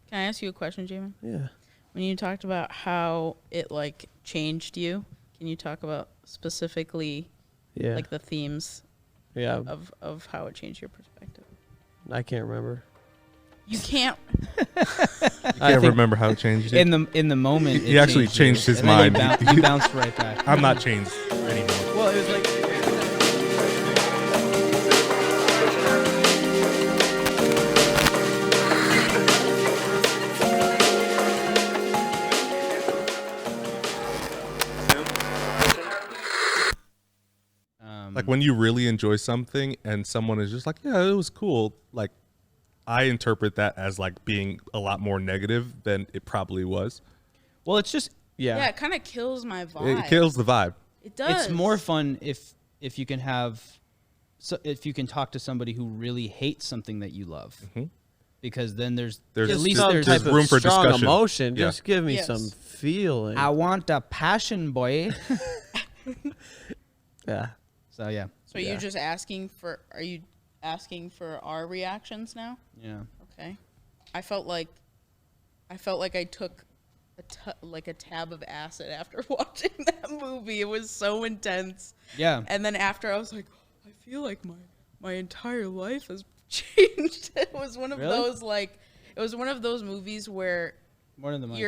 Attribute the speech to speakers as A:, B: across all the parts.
A: Can I ask you a question, Jamin?
B: Yeah.
A: When you talked about how it like changed you, can you talk about specifically like the themes of how it changed your perspective?
B: I can't remember.
A: You can't.
C: You can't remember how it changed you?
D: In the moment.
C: He actually changed his mind.
D: He bounced right back.
C: I'm not changed anymore.
D: Well, it was like.
C: Like when you really enjoy something and someone is just like, yeah, it was cool. Like I interpret that as like being a lot more negative than it probably was.
D: Well, it's just
A: Yeah, it kind of kills my vibe.
C: It kills the vibe.
A: It does.
D: It's more fun if you can if you can talk to somebody who really hates something that you love, because then there's at least
B: some
D: there's
B: type
C: room
B: of
C: for
B: strong
C: discussion.
B: emotion.
C: Yeah.
B: Just give me some feeling.
D: I want a passion, boy.
B: Yeah.
D: So yeah.
A: So you're just asking for? Are you asking for our reactions now?
D: Yeah.
A: Okay. I felt like I took a tab of acid after watching that movie. It was so intense.
D: Yeah.
A: And then after, I was like, I feel like my entire life has changed. It was one of those it was one of those movies where
D: More than the mic.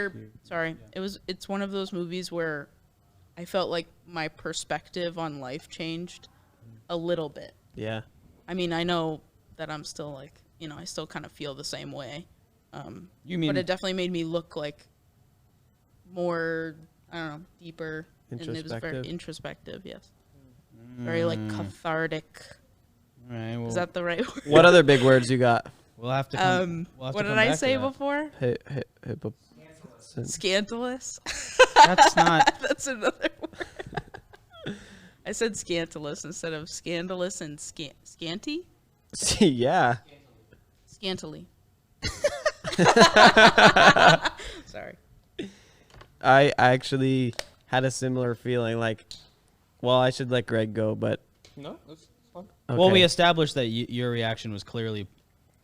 A: It's one of those movies where I felt like my perspective on life changed a little bit.
B: Yeah.
A: I mean, I know that I'm still like, I still kind of feel the same way.
D: You mean?
A: But it definitely made me look like more, I don't know, deeper. And it was very introspective, yes. Very like cathartic.
D: All right, well,
A: is that the right word?
B: What other big words you got?
D: We'll have to come.
A: What did I say before? Scandalous.
D: That's not.
A: That's another word. I said scandalous instead of scandalous and scanty.
B: Yeah.
A: Scantily. Sorry.
B: I actually had a similar feeling. Like, well, I should let Ghreg go, but
C: No, that's fine.
B: okay.
D: Well, we established that your reaction was clearly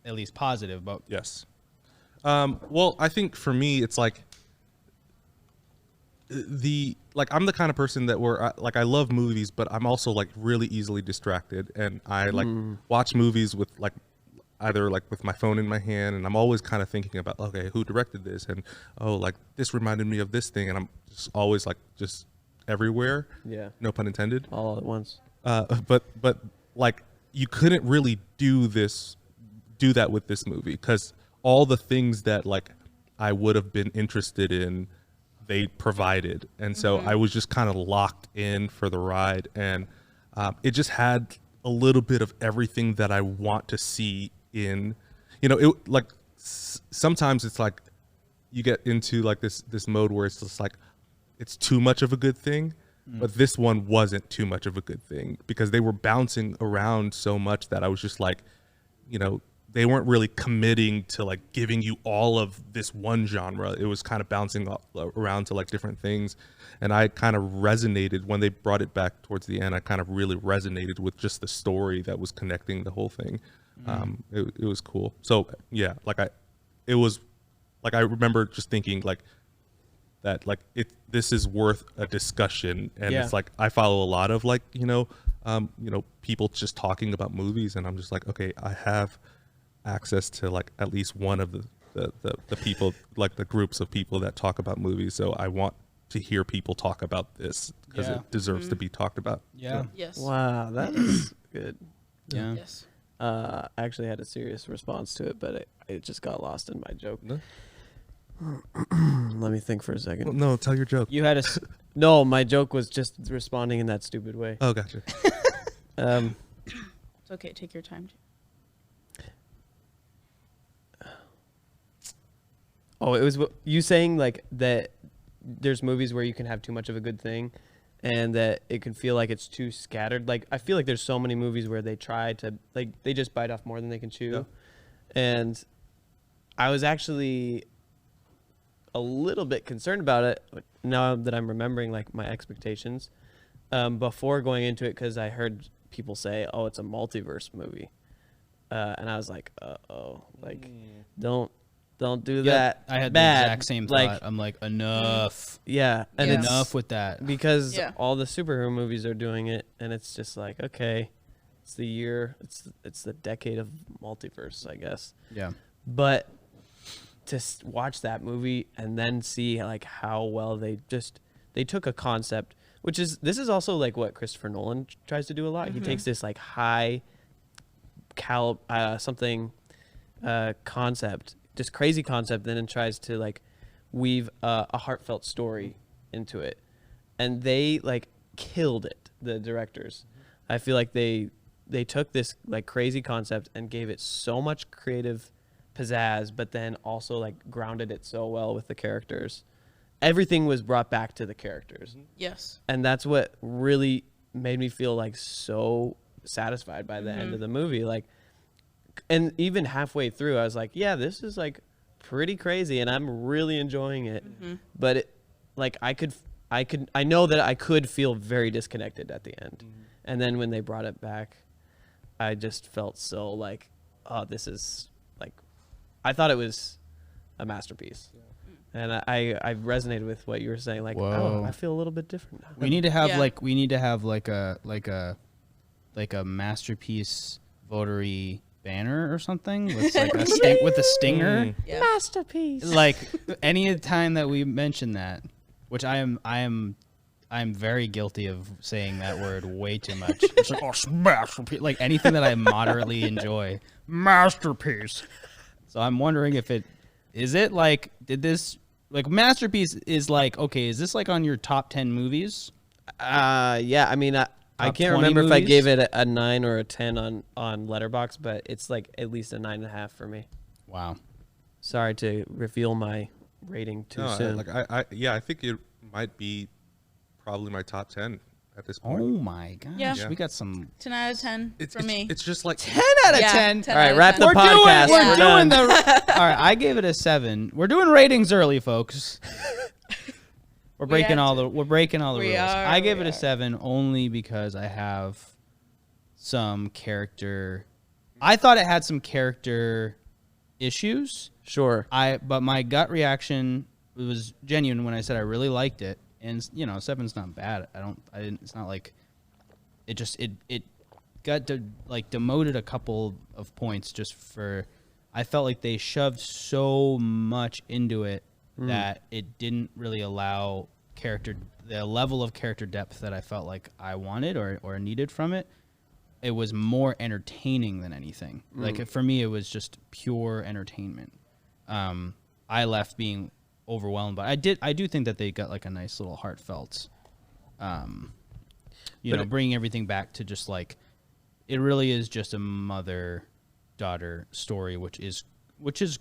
D: at least positive, but
C: Yes. Well, I think for me, it's like I'm the kind of person that I love movies, but I'm also like really easily distracted, and I like watch movies with like either like with my phone in my hand, and I'm always kind of thinking about, okay, who directed this, and like this reminded me of this thing, and I'm just always like just everywhere.
B: Yeah.
C: No pun intended.
B: All at once.
C: But like you couldn't really do that with this movie, because all the things that like I would have been interested in, they provided, and so I was just kind of locked in for the ride, and it just had a little bit of everything that I want to see in, it like sometimes it's like you get into like this mode where it's just like it's too much of a good thing. But this one wasn't too much of a good thing, because they were bouncing around so much that I was just like, they weren't really committing to like giving you all of this one genre. It was kind of bouncing around to like different things. And I kind of resonated when they brought it back towards the end. I kind of really resonated with just the story that was connecting the whole thing. It was cool. So yeah, I remember just thinking like, that like this is worth a discussion, and it's like I follow a lot of like people just talking about movies, and I'm just like, okay, I have access to like at least one of the people, like the groups of people that talk about movies, so I want to hear people talk about this because it deserves to be talked about.
D: Yeah.
C: So.
A: Yes.
B: Wow, that is good.
D: Yeah.
A: Yes.
B: I actually had a serious response to it, but it just got lost in my joke.
C: No?
B: Let me think for a second.
C: Well, no, tell your joke.
D: You had
B: No, my joke was just responding in that stupid way.
C: Oh, gotcha.
A: It's okay. Take your time.
B: Oh, it was you saying like that there's movies where you can have too much of a good thing, and that it can feel like it's too scattered. Like I feel like there's so many movies where they try to like they just bite off more than they can chew. Yeah. And I was actually a little bit concerned about it now that I'm remembering like my expectations before going into it, because I heard people say, oh, it's a multiverse movie, and I was like, like don't Don't do that.
D: I had
B: bad.
D: the exact same thought. I'm like, enough.
B: Yeah. And
A: Yeah.
D: Enough with that.
B: Because all the superhero movies are doing it, and it's just like, okay, it's the year, it's the decade of multiverse, I guess.
D: Yeah.
B: But to watch that movie and then see like how well they took a concept, this is also like what Christopher Nolan tries to do a lot. He takes this like high concept, just crazy concept, and then tries to like weave a heartfelt story into it, and they like killed it. The directors, I feel like they took this like crazy concept and gave it so much creative pizzazz, but then also like grounded it so well with the characters. Everything was brought back to the characters.
A: Yes.
B: And that's what really made me feel like so satisfied by the end of the movie. Like, and even halfway through, I was like, yeah, this is like pretty crazy and I'm really enjoying it. But it, like I know that I could feel very disconnected at the end. And then when they brought it back, I just felt so like, oh, this is like, I thought it was a masterpiece. And I resonated with what you were saying. Like, oh, I feel a little bit different now.
D: We need to have like a masterpiece Votary banner or something with like with a stinger.
B: Masterpiece.
D: Like any time that we mention that, which I'm very guilty of saying that word way too much. It's like, oh, masterpiece. Like anything that I moderately enjoy, masterpiece. So I'm wondering if masterpiece is like, okay, is this like on your top 10 movies?
B: Yeah, I mean, I can't remember if I gave it a 9 or a 10 on Letterboxd, but it's like at least a 9.5 for me.
D: Wow.
B: Sorry to reveal my rating too soon.
C: I think it might be probably my top 10 at this point.
D: Oh my gosh.
A: Yeah.
D: We got some
A: 10 out of 10 for me.
C: It's just like
D: 10 out of 10.
B: All right, wrap the podcast.
D: We're doing all right, I gave it a 7. We're doing ratings early, folks. We're breaking all the rules. I gave it a 7 only because I have some character. I thought it had some character issues.
B: Sure.
D: But my gut reaction was genuine when I said I really liked it. And 7's not bad. It's not like it got demoted a couple of points just for, I felt like they shoved so much into it that it didn't really allow the level of character depth that I felt like I wanted or needed from it. It was more entertaining than anything. Like for me, it was just pure entertainment. I left being overwhelmed, but I do think that they got like a nice little heartfelt, bringing everything back to just like, it really is just a mother-daughter story, which is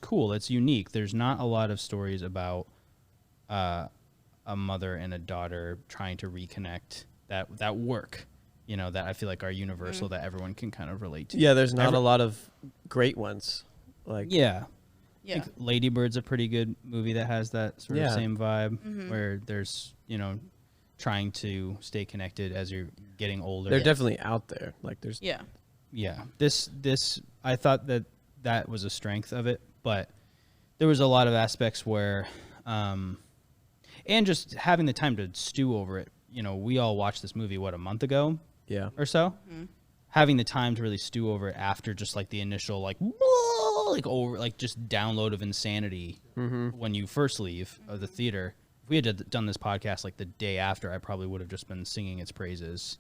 D: cool. It's unique. There's not a lot of stories about a mother and a daughter trying to reconnect that work, that I feel like are universal, that everyone can kind of relate to.
B: Yeah, there's not a lot of great ones. Like
D: I think Lady Bird's a pretty good movie that has that sort of same vibe, where there's, trying to stay connected as you're getting older.
B: They're definitely out there. Like there's
D: This I thought that was a strength of it, but there was a lot of aspects where and just having the time to stew over it. We all watched this movie a month ago or so. Having the time to really stew over it after just like the initial just download of insanity when you first leave of the theater. If we had done this podcast like the day after, I probably would have just been singing its praises.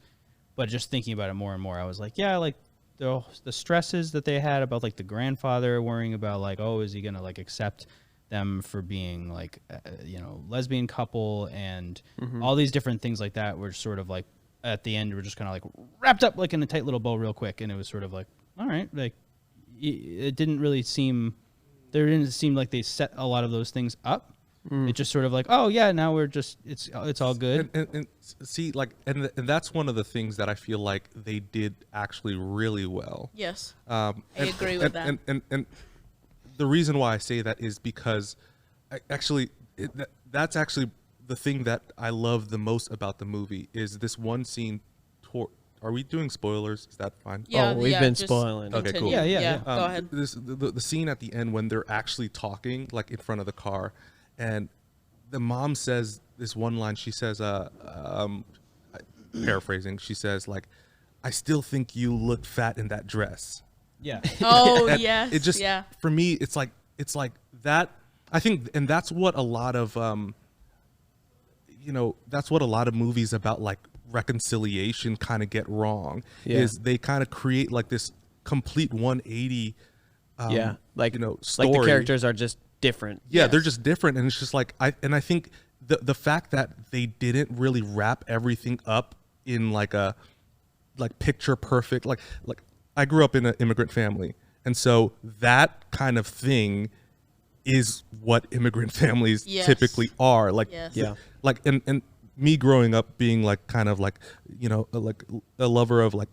D: But just thinking about it more and more, I was like, like the stresses that they had about like the grandfather worrying about like, oh, is he gonna like accept them for being like lesbian couple and all these different things like that were sort of like at the end we're just kind of like wrapped up like in a tight little bow real quick, and it was sort of like, all right, like it didn't seem like they set a lot of those things up. It just sort of like, oh yeah, now we're just it's all good.
C: And see, like, and that's one of the things that I feel like they did actually really well.
A: Yes, I agree with that.
C: And the reason why I say that is because that's actually the thing that I love the most about the movie is this one scene Are we doing spoilers? Is that fine?
A: Yeah,
B: we've been spoiling.
C: Okay, cool.
D: Yeah.
A: Go ahead.
C: The scene at the end when they're actually talking, like in front of the car, and the mom says this one line. She says, paraphrasing, she says, like, I still think you look fat in that dress.
D: Yeah.
A: Oh, yes.
C: It just, for me, it's like that. I think, and that's what a lot of, that's what a lot of movies about like reconciliation kind of get wrong. Is they kind of create like this complete 180.
B: Like,
C: story.
B: Like the characters are just different.
C: Yeah, they're just different, and it's just like I think the fact that they didn't really wrap everything up in like a picture perfect, like I grew up in an immigrant family, and so that kind of thing is what immigrant families typically are. Like, like and me growing up being like kind of like like a lover of like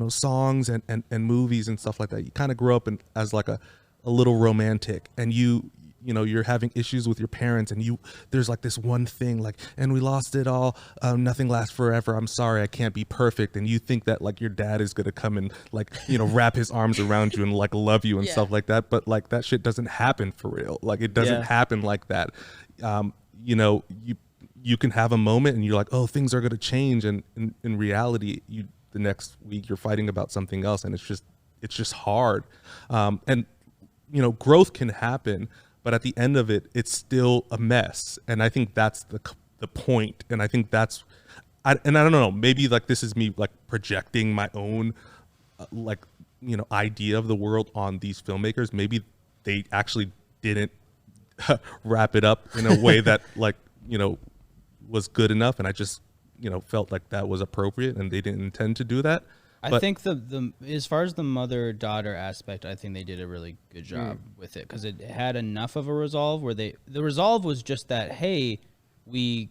C: songs and movies and stuff like that. You kind of grow up as like a little romantic, and you're having issues with your parents, and there's like this one thing, like, and we lost it all, nothing lasts forever, I'm sorry, I can't be perfect, and you think that like your dad is gonna come and like wrap his arms around you and like love you and stuff like that, but like that shit doesn't happen for real. Like it doesn't happen like that. You can have a moment and you're like, oh, things are gonna change, and in reality, the next week you're fighting about something else, and it's just hard. And growth can happen, but at the end of it, it's still a mess. And I think that's the point. And I think I don't know, maybe like this is me like projecting my own idea of the world on these filmmakers. Maybe they actually didn't wrap it up in a way that was good enough. And I just, felt like that was appropriate, and they didn't intend to do that.
D: I think the as far as the mother-daughter aspect, I think they did a really good job with it, because it had enough of a resolve where the resolve was just that, hey, we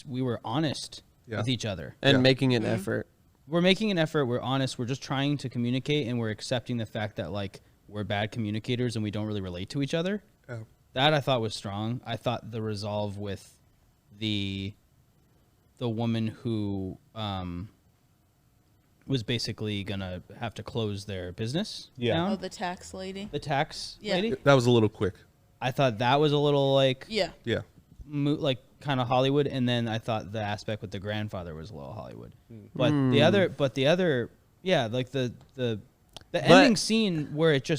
D: were honest with each other
B: and making an effort.
D: We're making an effort. We're honest. We're just trying to communicate, and we're accepting the fact that like we're bad communicators and we don't really relate to each other. Yeah. That I thought was strong. I thought the resolve with the woman who was basically gonna have to close their business down.
A: Oh, the tax lady.
D: The tax lady.
C: That was a little quick.
D: I thought that was a little like
C: like
D: kind of Hollywood, and then I thought the aspect with the grandfather was a little Hollywood. But the other like the ending scene where it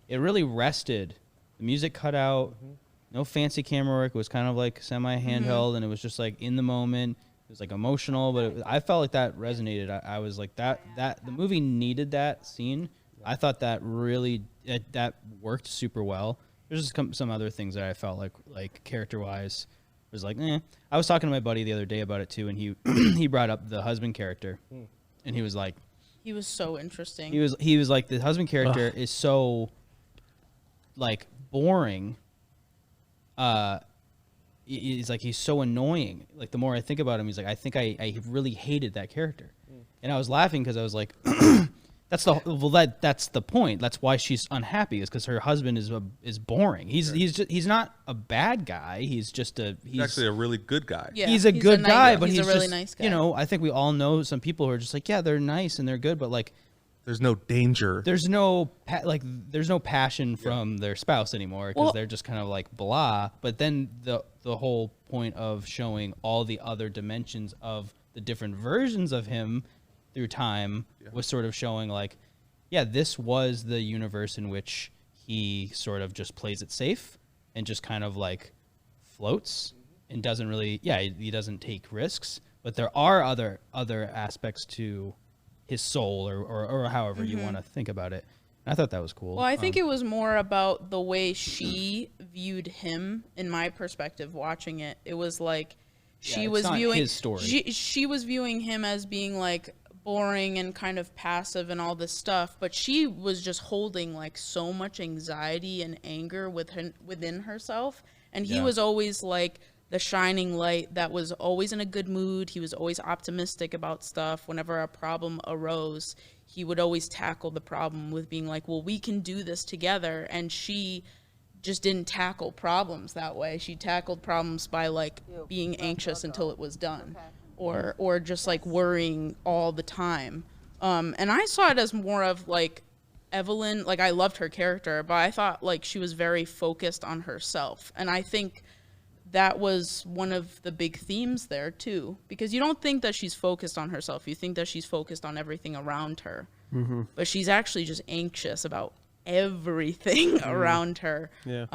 D: really rested. The music cut out. No fancy camera work. It was kind of like semi handheld, and it was just like in the moment. It was like emotional, but I felt like that resonated. I was like that the movie needed that scene. I thought that really that worked super well. There's just some other things that I felt like character wise was like, I was talking to my buddy the other day about it too, and he brought up the husband character, and he was like,
A: he was so interesting.
D: He was like, the husband character is so like boring. He's like, he's so annoying. Like the more I think about him, he's like, I think I really hated that character, and I was laughing because I was like, that's the point. That's why she's unhappy, is because her husband is boring. He's not a bad guy. He's
C: actually a really good guy.
A: Yeah,
D: he's a good guy, but
A: he's a really
D: just,
A: nice guy.
D: I think we all know some people who are just like, yeah, they're nice and they're good, but like,
C: there's no danger.
D: There's no passion from their spouse anymore, because they're just kind of like blah. But then the whole point of showing all the other dimensions of the different versions of him through time was sort of showing like, this was the universe in which he sort of just plays it safe and just kind of like floats and doesn't really, he doesn't take risks. But there are other aspects to his soul or however you want to think about it. And I thought that was cool.
A: Well, I think it was more about the way she viewed him. In my perspective, watching it, it was like she was viewing
D: his story.
A: She was viewing him as being like boring and kind of passive and all this stuff, but she was just holding like so much anxiety and anger within herself, and he was always like the shining light that was always in a good mood. He was always optimistic about stuff. Whenever a problem arose, he would always tackle the problem with being like, well, we can do this together. And she just didn't tackle problems that way. She tackled problems by like being anxious until it was done. or just like worrying all the time. And I saw it as more of like Evelyn, like I loved her character, but I thought like she was very focused on herself. And I think that was one of the big themes there too, because you don't think that she's focused on herself. You think that she's focused on everything around her, but she's actually just anxious about everything around her.
B: Yeah.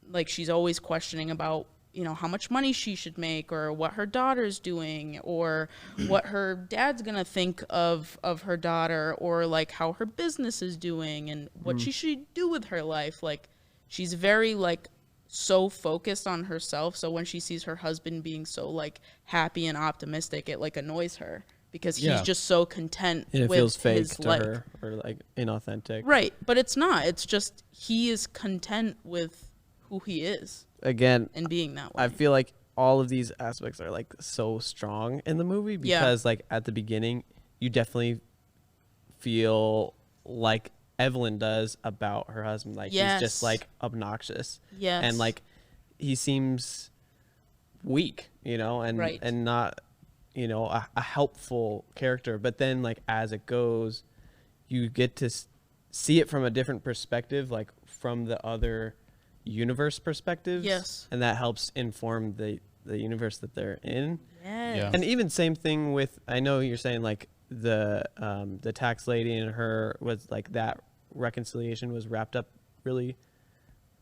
A: Like she's always questioning about, you know, how much money she should make, or what her daughter's doing, or what her dad's gonna think of her daughter, or like how her business is doing and what she should do with her life. Like she's very like so focused on herself, so when she sees her husband being so like happy and optimistic, it like annoys her because he's just so content
B: And it
A: with
B: feels fake
A: his
B: to
A: life.
B: her, or like inauthentic.
A: Right, but it's not. It's just he is content with who he is
B: Again,
A: and being that way.
B: I feel like all of these aspects are like so strong in the movie because like at the beginning you definitely feel like Evelyn does about her husband. Like he's just like obnoxious.
A: Yes.
B: And like he seems weak, you know, and and not, you know, a helpful character. But then like as it goes, you get to see it from a different perspective, like from the other universe perspectives.
A: Yes.
B: And that helps inform the universe that they're in.
A: Yes.
D: Yeah.
B: And even same thing with, I know you're saying like the tax lady and her was like that reconciliation was wrapped up really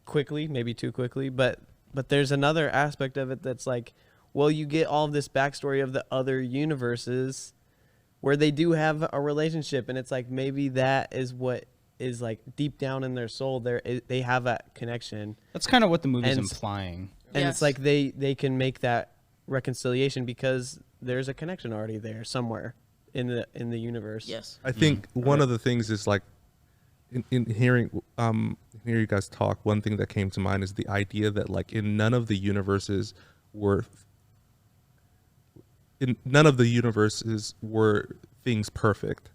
B: quickly, maybe too quickly, but there's another aspect of it that's like, well, you get all of this backstory of the other universes where they do have a relationship, and it's like maybe that is what is like deep down in their soul they have a connection.
D: That's kind of what the movie's
B: And-
D: implying.
B: And
A: Yes.
B: it's like they can make that reconciliation because there's a connection already there somewhere in the universe.
A: Yes.
C: I think one of the things is like in hearing hear you guys talk, one thing that came to mind is the idea that like in none of the universes were things perfect.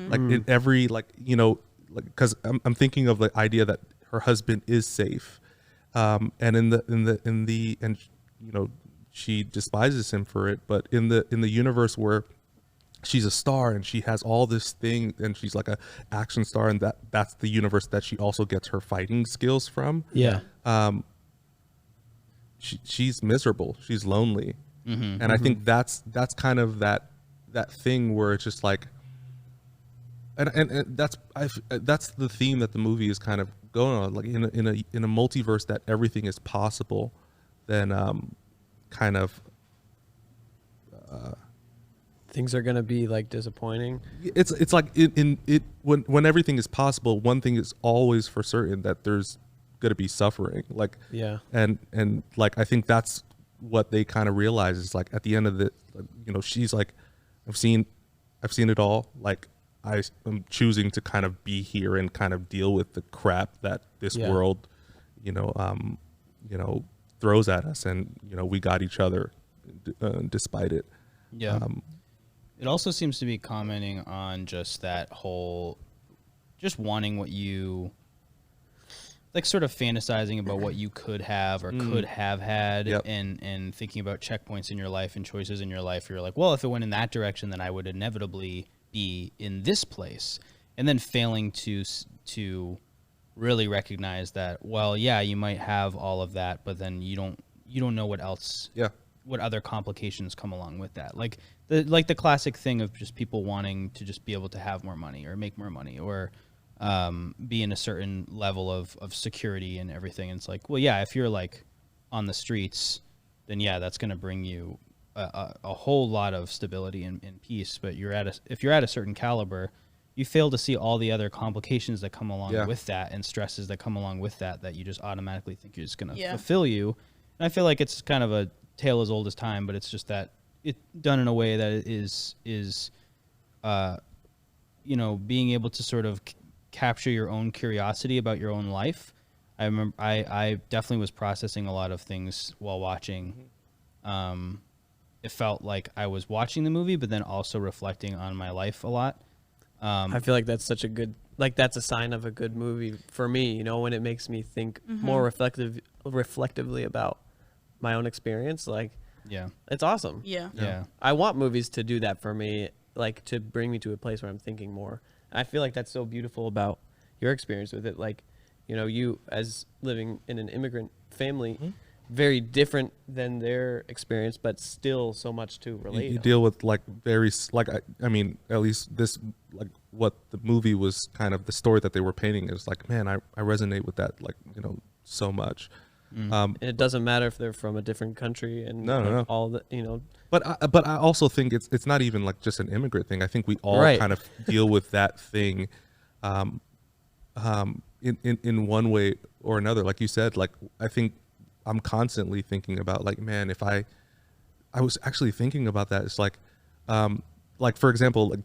C: Like in every, like, you know, like, because I'm thinking of the idea that her husband is safe, and in the and you know, she despises him for it, but in the universe where she's a star and she has all this thing and she's like a action star, and that's the universe that she also gets her fighting skills from.
B: Yeah.
C: She's miserable, she's lonely, and I think that's kind of that thing where it's just like, and that's the theme that the movie is kind of going on, like in a multiverse that everything is possible, then kind of
B: Things are gonna be like disappointing.
C: it's like when everything is possible, one thing is always for certain, that there's gonna be suffering, like,
B: Yeah.
C: and like I think that's what they kind of realize is like at the end of the, you know, she's like, I've seen it all, like I'm choosing to kind of be here and kind of deal with the crap that this world, you know, throws at us, and you know, we got each other despite it.
D: Yeah. It also seems to be commenting on just that whole, just wanting what you, like sort of fantasizing about what you could have or could have had, and thinking about checkpoints in your life and choices in your life. You're like, well, if it went in that direction, then I would inevitably be in this place, and then failing to really recognize that, well, yeah, you might have all of that, but then you don't know what else, what other complications come along with that. Like the classic thing of just people wanting to just be able to have more money or make more money or be in a certain level of security and everything. And it's like, well, yeah, if you're like on the streets, then yeah, that's going to bring you a whole lot of stability and peace. But if you're at a certain caliber, you fail to see all the other complications that come along with that, and stresses that come along with that you just automatically think you're just going to fulfill you. And I feel like it's kind of a tale as old as time, but it's just that it done in a way that is you know, being able to sort of capture your own curiosity about your own life. I remember I definitely was processing a lot of things while watching. It felt like I was watching the movie, but then also reflecting on my life a lot.
B: I feel like that's such a good, like that's a sign of a good movie for me, you know, when it makes me think more reflectively about my own experience. Like
D: Yeah.
B: It's awesome.
A: Yeah.
D: Yeah.
B: I want movies to do that for me, like to bring me to a place where I'm thinking more. I feel like that's so beautiful about your experience with it. Like, you know, you as living in an immigrant family, very different than their experience, but still so much to relate.
C: You deal with like I mean, at least this, like what the movie was kind of the story that they were painting is like, man, I resonate with that, like, you know, so much.
B: And it doesn't matter if they're from a different country and
C: No.
B: all the, you know.
C: But I also think it's not even like just an immigrant thing. I think we all
B: Right.
C: kind of deal with that thing, in one way or another. Like you said, like I think I'm constantly thinking about like, man, if I was actually thinking about that. It's like for example, like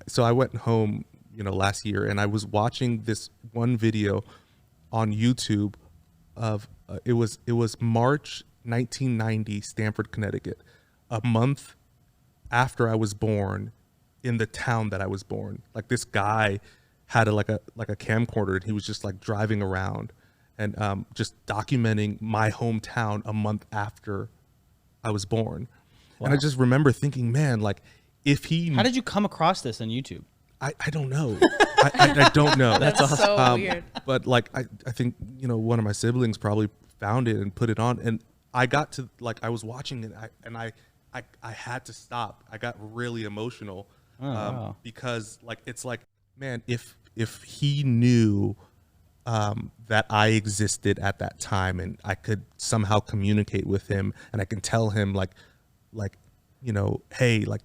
C: so I went home, you know, last year and I was watching this one video on YouTube of it was March 1990, Stamford, Connecticut, a month after I was born, in the town that I was born. Like this guy had a camcorder and he was just like driving around and just documenting my hometown a month after I was born. Wow. And I just remember thinking, man, like if he...
D: How did you come across this on YouTube?
C: I don't know. I don't know.
A: That's awesome. So weird.
C: But like, I think, you know, one of my siblings probably found it and put it on. And I got to like, I was watching it and I had to stop. I got really emotional
D: wow.
C: because like, it's like, man, if he knew that I existed at that time and I could somehow communicate with him and I can tell him like, you know, hey, like,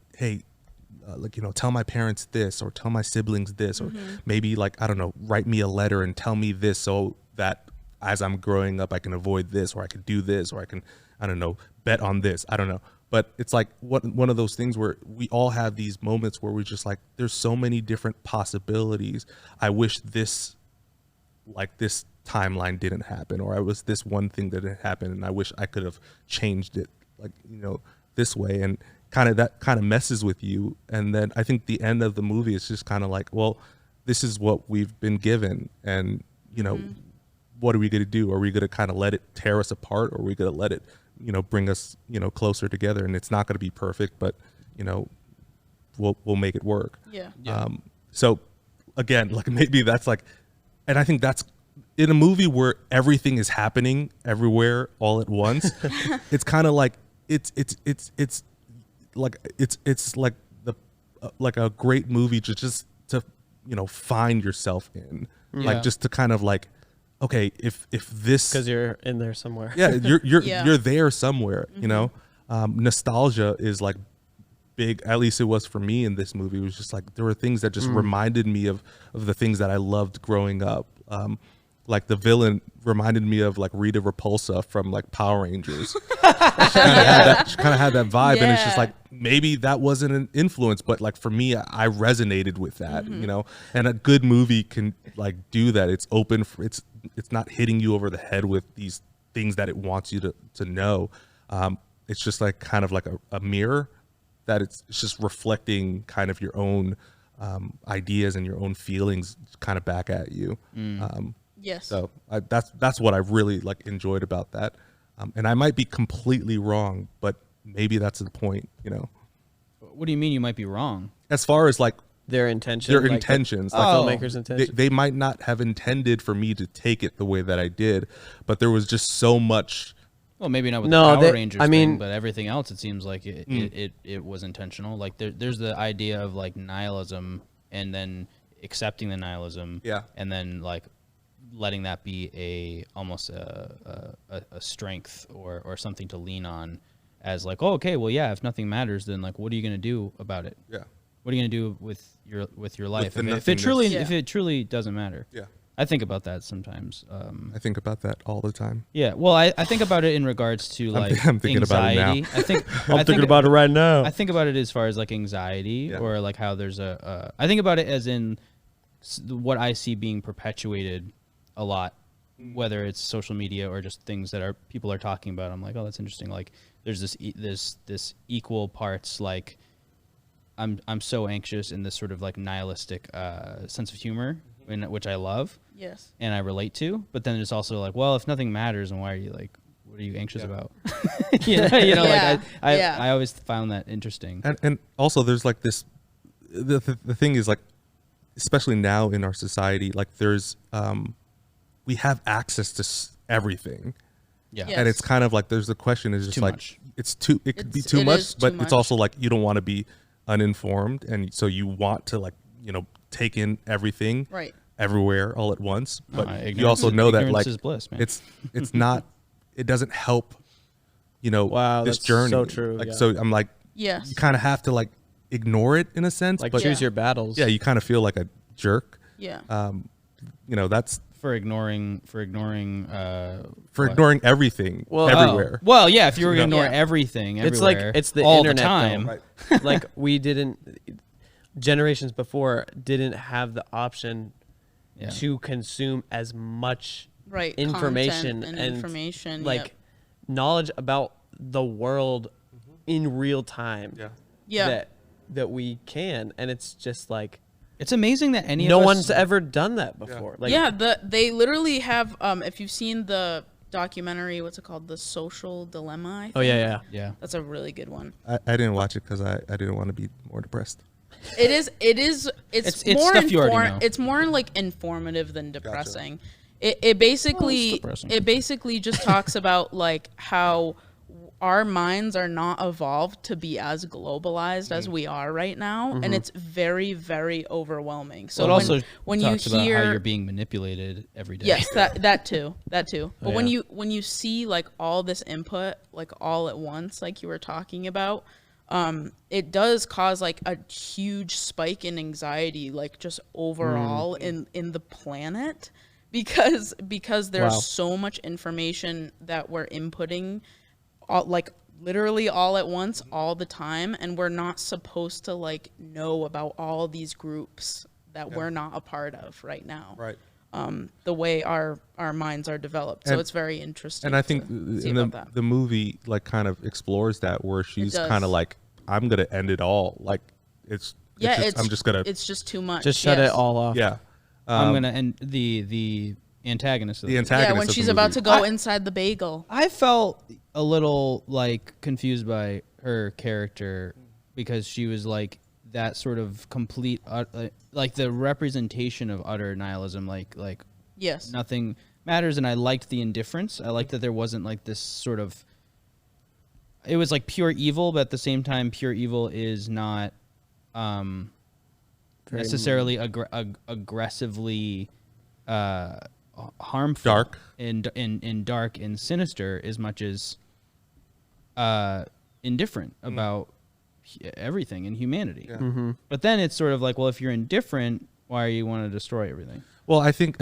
C: you know, tell my parents this or tell my siblings this, or maybe like, I don't know, write me a letter and tell me this so that as I'm growing up, I can avoid this, or I can do this, or I can, I don't know, bet on this. I don't know. But it's like one of those things where we all have these moments where we're just like, there's so many different possibilities. I wish this timeline didn't happen, or I was this one thing that didn't happen and I wish I could have changed it, like, you know, this way. And that kind of messes with you. And then I think the end of the movie is just kind of like, well, this is what we've been given. And, you know, what are we going to do? Are we going to kind of let it tear us apart, or are we going to let it, you know, bring us, you know, closer together? And it's not going to be perfect, but, you know, we'll make it work.
A: Yeah.
C: So again, like maybe that's like, and I think that's in a movie where everything is happening everywhere all at once. It's kind of like, it's like the like a great movie just to, you know, find yourself in, like just to kind of like, okay, if this,
B: Because you're in there somewhere.
C: yeah, you're
A: Yeah.
C: you're there somewhere, you know. Nostalgia is like big, at least it was for me in this movie. It was just like there were things that just reminded me of the things that I loved growing up. Like the villain reminded me of like Rita Repulsa from like Power Rangers. She kind of had that vibe, and it's just
A: Yeah.
C: like maybe that wasn't an influence, but like for me, I resonated with that, you know. And a good movie can like do that. It's open for, it's not hitting you over the head with these things that it wants you to know. It's just like kind of like a mirror that it's just reflecting kind of your own ideas and your own feelings kind of back at you.
A: Yes.
C: So that's what I really like enjoyed about that. And I might be completely wrong, but maybe that's the point, you know.
D: What do you mean you might be wrong?
C: As far as like
B: Their intention.
C: their
B: like the-
C: intentions,
B: The,
C: like
B: filmmaker's intention.
C: they might not have intended for me to take it the way that I did, but there was just so much.
D: Well, maybe not with
B: No,
D: the Power
B: they-
D: Rangers
B: I mean-
D: thing, but everything else, it seems like it was intentional. Like there's the idea of like nihilism, and then accepting the nihilism,
C: Yeah.
D: and then like letting that be almost a strength or something to lean on, as like, oh, okay, well, yeah, if nothing matters, then like, what are you gonna do about it?
C: Yeah.
D: What are you gonna do with your life
C: the
D: if it truly
A: nothingness.
D: if it truly doesn't matter?
C: Yeah.
D: I think about that sometimes.
C: I think about that all the time.
D: Yeah, well, I think about it in regards to like
C: I'm thinking about it now.
D: anxiety. I think
B: I'm thinking about it right now.
D: I think about it as far as like anxiety,
C: Yeah.
D: or like how there's I think about it as in what I see being perpetuated a lot, whether it's social media or just things that people are talking about. I'm like, oh, that's interesting. Like there's this equal parts like I'm so anxious in this sort of like nihilistic sense of humor, which I love.
A: Yes.
D: And I relate to, but then it's also like, well, if nothing matters, then why are you like, what are you anxious
C: Yeah.
D: about?
A: Yeah.
D: I always found that interesting.
C: And also there's like this, the thing is like, especially now in our society, like there's, we have access to everything.
D: Yeah.
A: Yeah.
C: And it's kind of like, there's the question is just
D: Too
C: like,
D: much.
C: it could be
A: It's-
C: too
A: it
C: much,
A: is too
C: but
A: much.
C: it's also like, you don't want to be uninformed. And so you want to like, take in everything
A: Right.
C: everywhere all at once. But you
D: Ignorance
C: also
D: is-
C: know that
D: ignorance
C: like,
D: is bliss, man.
C: it's not, it doesn't help,
B: Wow,
C: this
B: that's
C: journey.
B: so true,
C: Like,
B: yeah.
C: so I'm like,
A: Yes.
C: you kind of have to like ignore it in a sense,
B: Like
C: but
B: choose
A: Yeah.
B: your battles.
C: yeah, you kind of feel like a jerk.
A: Yeah.
C: That's
D: for ignoring
C: for
D: what?
C: ignoring everything
B: Well,
C: everywhere.
D: Well, yeah, if you were going to
A: Yeah.
D: ignore everything
B: It's like
D: everywhere,
B: it's the
D: all
B: internet,
D: the time.
B: though. Like we didn't. Generations before didn't have the option
D: Yeah.
B: to consume as much
A: Right.
B: information
A: Content and information.
B: like
A: Yep.
B: knowledge about the world in real time.
C: Yeah.
A: Yeah.
B: That we can, and it's just like
D: It's amazing that any
B: no
D: of us
B: one's ever done that before. Like,
A: yeah, they literally have if you've seen the documentary, what's it called? The Social Dilemma, I think.
B: Oh yeah.
D: Yeah.
A: That's a really good one.
C: I didn't watch it because I didn't want to be more depressed.
A: It's
D: It's
A: more
D: stuff you already know.
A: it's more like informative than depressing. It basically
D: depressing.
A: it basically just talks about like how our minds are not evolved to be as globalized as we are right now, and it's very, very overwhelming. So
D: So it also
A: when you
D: talks about
A: hear
D: how you're being manipulated every day.
A: yes, that too. But when
B: yeah.
A: you see like all this input like all at once, like you were talking about, it does cause like a huge spike in anxiety, like just overall in the planet, because there's
B: Wow.
A: so much information that we're inputting, all, like literally all at once, all the time, and we're not supposed to like know about all these groups that we're not a part of right now.
C: Right.
A: The way our minds are developed. So
C: And-
A: it's very interesting.
C: And I think
A: to see
C: in
A: about that.
C: the movie like kind of explores that, where she's
A: does.
C: kind of like, I'm gonna end it all. Like I'm just gonna
A: it's just too much.
B: just shut
A: yes.
B: it all off.
C: yeah.
D: I'm gonna end the antagonist of
C: The
D: the
C: antagonist.
A: Yeah, when
C: of
A: she's
C: the
A: about
C: movie.
A: to go inside the bagel.
D: I felt a little like confused by her character because she was like that sort of complete like the representation of utter nihilism, like
A: Yes.
D: nothing matters. And I liked the indifference. I liked that there wasn't like this sort of, it was like pure evil, but at the same time pure evil is not
B: Very
D: necessarily aggressively harmful,
C: Dark.
D: and dark and sinister as much as indifferent about everything in humanity.
C: Yeah.
B: Mm-hmm.
D: But then it's sort of like, well, if you're indifferent, why are you want to destroy everything?
C: Well, I think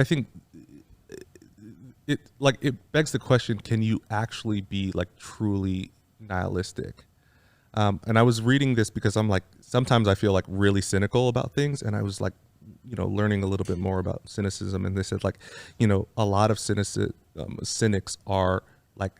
C: it begs the question: can you actually be like truly nihilistic? And I was reading this because I'm like, sometimes I feel like really cynical about things, and I was like, learning a little bit more about cynicism, and they said like, a lot of cynics are like,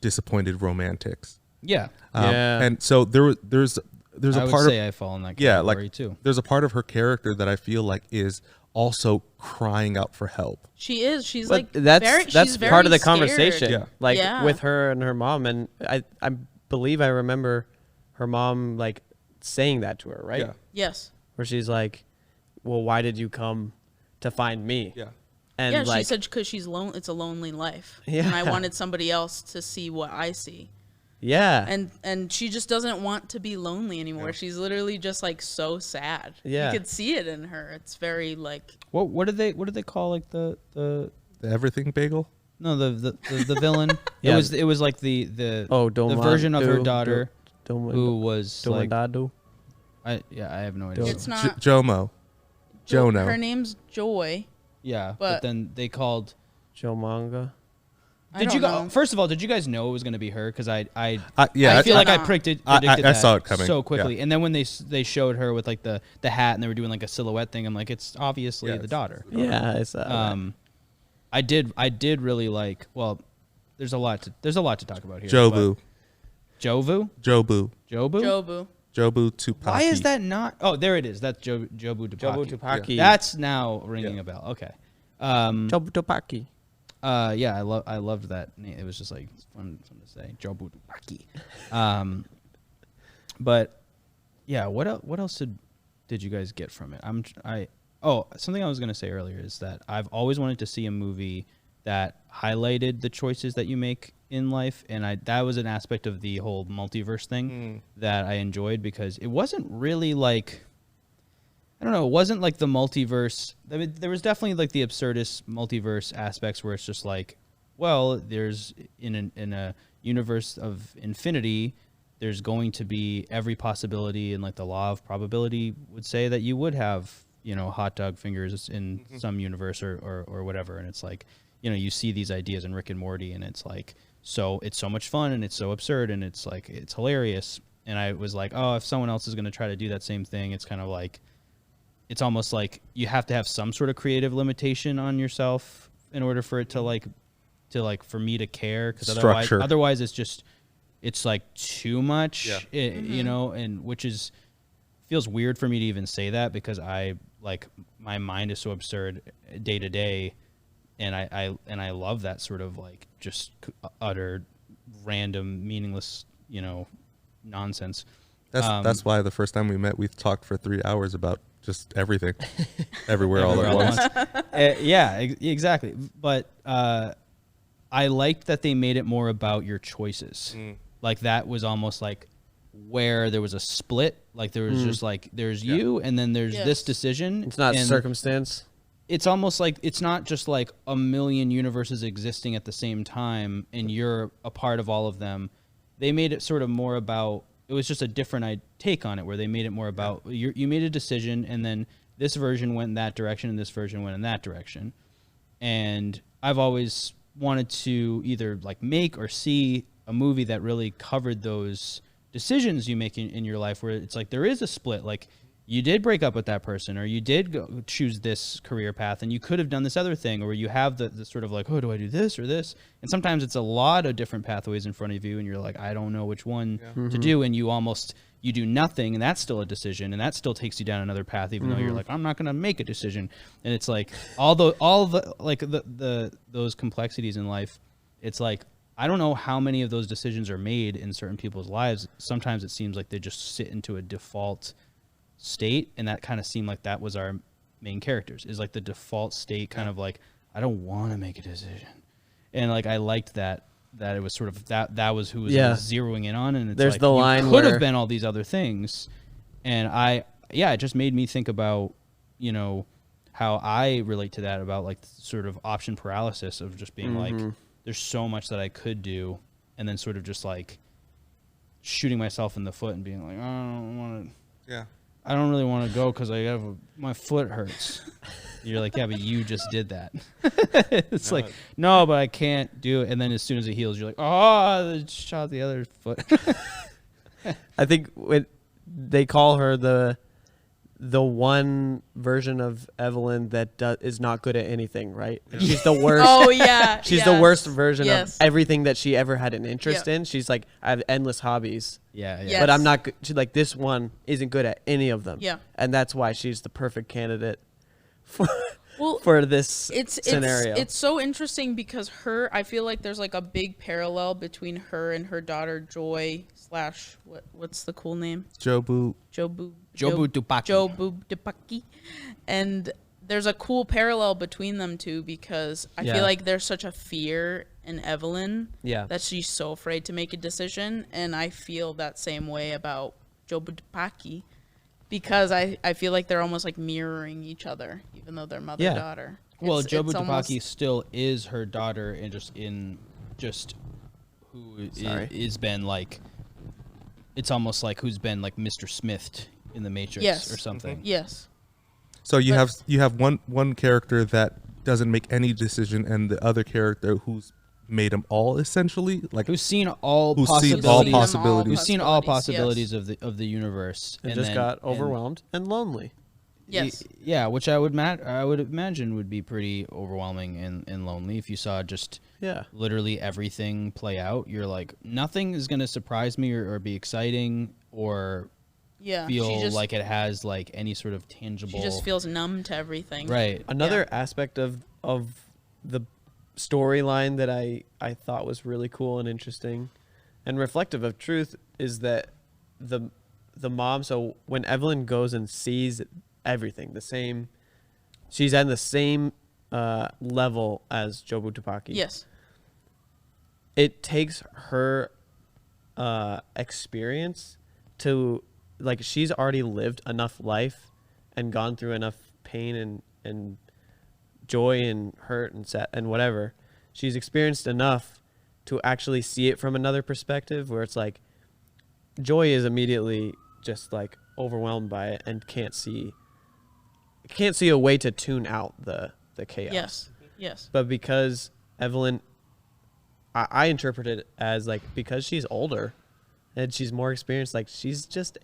C: disappointed romantics.
D: Yeah.
B: Yeah.
C: And so there's
D: I
C: a
D: would
C: part
D: say
C: of
D: I fall in that
C: yeah,
D: category
C: like
D: too.
C: there's a part of her character that I feel like is also crying out for help.
A: She is. She's
B: But
A: like
B: that's
A: she's very
B: part of the
A: scared.
B: conversation.
C: Yeah.
B: Like
A: Yeah.
B: with her and her mom, and I believe I remember her mom like saying that to her, right?
C: Yeah.
A: Yes.
B: Where she's like, "Well, why did you come to find me?"
C: Yeah.
B: And
A: Yeah,
B: like,
A: she said because she's lone. It's a lonely life.
B: Yeah.
A: And I wanted somebody else to see what I see.
B: yeah,
A: And she just doesn't want to be lonely anymore.
C: Yeah.
A: She's literally just like so sad.
B: Yeah.
A: You could see it in her. It's very like
D: What did they call like the
C: The everything bagel.
D: no the villain?
B: Yeah.
D: It was like the
B: don't
D: the
B: mind-
D: version of her
B: do-
D: daughter
B: don't
D: who was
B: don't
D: like
B: do.
D: I have no idea.
A: it's not
C: Jomo. Jono.
A: Her name's Joy.
D: Yeah, but
A: But-
D: then they called.
B: Joe Manga.
A: I
D: Did you
A: don't know.
D: first of all? Did you guys know it was going to be her? Because I
C: Yeah,
A: I
D: feel like I
A: not.
D: predicted
C: I
D: that
C: saw it coming,
D: so quickly.
C: yeah.
D: And then when they showed her with like the hat and they were doing like a silhouette thing, I'm like, it's obviously
C: Yeah,
D: the
C: it's-
D: daughter.
B: Yeah, it's
D: I did really like. Well, there's a lot to talk about here.
C: Jobu.
D: but- Jobu.
C: Jobu.
D: Jobu.
A: Jobu.
C: Jobu Tupaki.
D: Why is that not? Oh, there it is. That's Jobu Tupaki.
B: Jobu Tupaki.
D: That's now ringing
C: Yeah.
D: a bell. Okay.
B: Jobu Tupaki.
D: Yeah, I loved that name. It was just like fun to say. Jobu Tupaki. But yeah, what else did you guys get from it? Something I was gonna say earlier is that I've always wanted to see a movie that highlighted the choices that you make in life, and that was an aspect of the whole multiverse thing that I enjoyed, because it wasn't really like, I don't know, it wasn't like the multiverse. I mean, there was definitely like the absurdist multiverse aspects where it's just like, well, there's in a universe of infinity, there's going to be every possibility, and like the law of probability would say that you would have, hot dog fingers in some universe or whatever. And it's like, you see these ideas in Rick and Morty, and it's like, so it's so much fun and it's so absurd and it's like, it's hilarious. And I was like, oh, if someone else is going to try to do that same thing, it's kind of like, it's almost like you have to have some sort of creative limitation on yourself in order for it to for me to care. Because otherwise it's like too much, and which feels weird for me to even say that, because my mind is so absurd day to day. And I love that sort of like just utter random, meaningless, nonsense.
C: That's why the first time we met, we talked for 3 hours about just everything, everywhere, all at once.
D: Yeah, exactly. But I liked that they made it more about your choices. Like that was almost like where there was a split. Like there was just like, there's you, and then there's this decision.
B: It's not circumstance.
D: It's almost like it's not just like a million universes existing at the same time and you're a part of all of them. They made it sort of more about, it was just a different take on it, where they made it more about you made a decision, and then this version went in that direction and this version went in that direction. And I've always wanted to either like make or see a movie that really covered those decisions you make in your life, where it's like there is a split, like you did break up with that person, or you did go choose this career path, and you could have done this other thing, or you have the sort of like, oh, do I do this or this? And sometimes it's a lot of different pathways in front of you, and you're like, I don't know which one to do, and you do nothing, and that's still a decision, and that still takes you down another path, even though you're like, I'm not going to make a decision. And it's like all the like those complexities in life. It's like, I don't know how many of those decisions are made in certain people's lives. Sometimes it seems like they just sit into a default state, and that kind of seemed like that was our main characters, is like the default state, kind of like, I don't want to make a decision. And like I liked that it was sort of that was who was zeroing in on, and it's
B: there's
D: like,
B: the line
D: could
B: where
D: have been all these other things. And it just made me think about how I relate to that, about like sort of option paralysis of just being like, there's so much that I could do, and then sort of just like shooting myself in the foot and being like, I don't want to.
C: Yeah.
D: I don't really want to go because my foot hurts. You're like, yeah, but you just did that. It's like, no, but I can't do it. And then as soon as it heals, you're like, oh, I shot the other foot.
B: I think when they call her the one version of Evelyn that is not good at anything, right? Like she's the worst.
A: Oh, yeah.
B: She's the worst version
A: Yes.
B: of everything that she ever had an interest in. She's like, I have endless hobbies.
D: Yeah.
A: Yes.
B: But I'm not good. She's like, this one isn't good at any of them.
A: Yeah.
B: And that's why she's the perfect candidate for,
A: Well,
B: for this scenario.
A: It's so interesting because I feel like there's like a big parallel between her and her daughter Joy / what's the cool name?
C: Jobu
A: Tupaki. And there's a cool parallel between them two, because I feel like there's such a fear in Evelyn that she's so afraid to make a decision, and I feel that same way about Jobu Tupaki, because I feel like they're almost like mirroring each other, even though they're mother-daughter.
D: Well, Jobu Tupaki still is her daughter, and just who is been like, it's almost like who's been like Mr. Smithed in the Matrix or something.
A: Yes.
C: So you have one character that doesn't make any decision, and the other character who's made them all, essentially, like
D: who's seen all possibilities, who's seen all possibilities of the universe,
B: and just got overwhelmed and lonely.
A: Yes.
D: Yeah, which I would imagine would be pretty overwhelming and lonely if you saw just literally everything play out. You're like, nothing is going to surprise me or be exciting or feel like it has like any sort of tangible.
A: She just feels numb to everything.
D: Right.
B: Another aspect of the storyline that I thought was really cool and interesting and reflective of truth is that the mom, so when Evelyn goes and sees everything the same, she's at the same level as Jobu Tupaki.
A: Yes.
B: It takes her experience to, like, she's already lived enough life and gone through enough pain and joy and hurt and sad and whatever. She's experienced enough to actually see it from another perspective, where it's like Joy is immediately just like overwhelmed by it and can't see a way to tune out the chaos.
A: Yes.
B: But because Evelyn, I interpret it as like, because she's older and she's more experienced, like she's just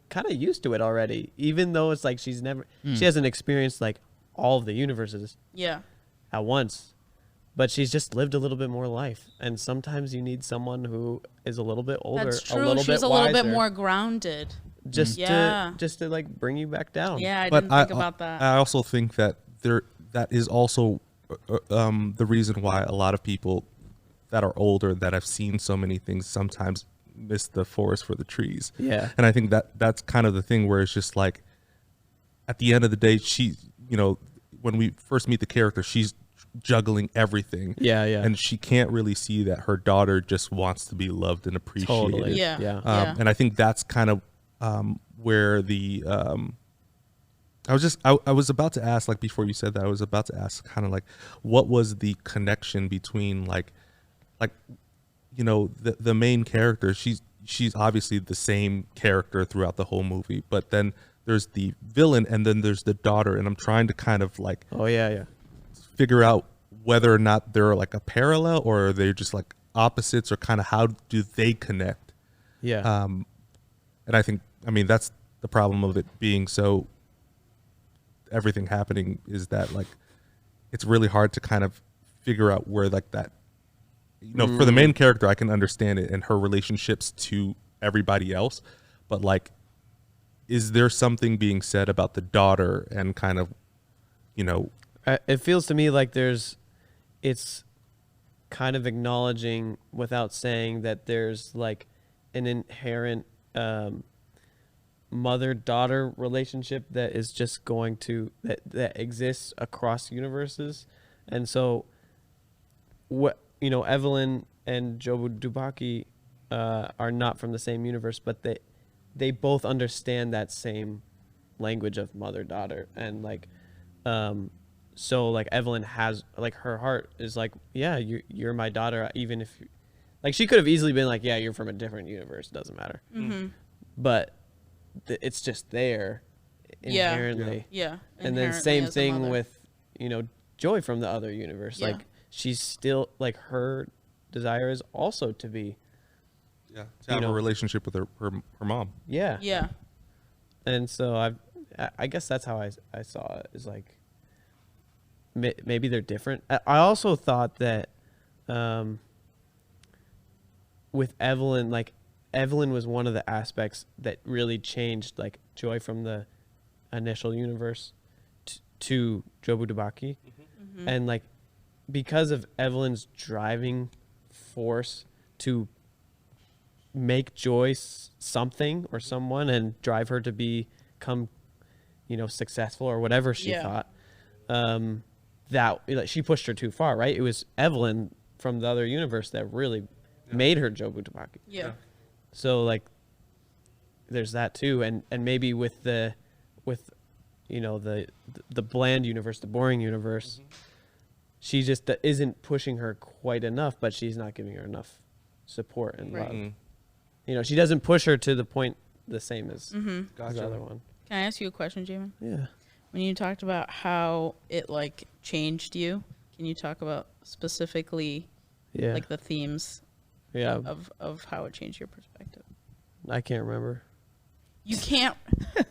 B: kind of used to it already, even though it's like she hasn't experienced like all of the universes at once, but she's just lived a little bit more life. And sometimes you need someone who is a little bit older,
A: That's true.
B: a little
A: She's
B: bit
A: a little bit
B: wiser,
A: more grounded.
B: just to like bring you back down.
A: Yeah, I didn't think about that.
C: I also think that that is also the reason why a lot of people that are older that have seen so many things sometimes miss the forest for the trees.
B: Yeah.
C: And I think that's kind of the thing where it's just like, at the end of the day, when we first meet the character, she's juggling everything.
B: Yeah.
C: And she can't really see that her daughter just wants to be loved and appreciated.
B: Totally.
A: Yeah.
C: And I think that's kind of where the I was about to ask, like, before you said that, I was about to ask kind of like, what was the connection between like the main character, she's obviously the same character throughout the whole movie, but then there's the villain and then there's the daughter, and I'm trying to kind of like figure out whether or not they're like a parallel or they're just like opposites, or kind of how do they connect. And I think, I mean, that's the problem of it being so, everything happening is that like it's really hard to kind of figure out where like that, for the main character I can understand it and her relationships to everybody else, but like, is there something being said about the daughter and kind of,
B: it feels to me like it's kind of acknowledging without saying that there's like an inherent mother-daughter relationship that is just going to that exists across universes. And so Evelyn and Jobu Tupaki are not from the same universe, but they both understand that same language of mother-daughter. And like so like Evelyn has like, her heart is like, yeah, you're my daughter, even if like she could have easily been like, yeah, you're from a different universe, doesn't matter. But it's just there inherently.
A: Yeah.
B: And then same thing with Joy from the other universe. Like she's still like, her desire is also to be
C: to have a relationship with her mom.
A: Yeah.
B: And so I guess that's how I saw it, is like maybe they're different. I also thought that with Evelyn, like Evelyn was one of the aspects that really changed like Joy from the initial universe to Jobu Tupaki. And like, because of Evelyn's driving force to make Joy something or someone and drive her to become successful or whatever she thought, that like, she pushed her too far, right? It was Evelyn from the other universe that really made her Jobu Tupaki. So like, there's that too, and maybe with the bland universe, the boring universe, she just isn't pushing her quite enough, but she's not giving her enough support and love. She doesn't push her to the point the same as the other one.
A: Can I ask you a question, Jamin?
B: Yeah.
A: When you talked about how it like changed you, can you talk about specifically like the themes of how it changed your perspective?
B: I can't remember.
A: You can't.
C: You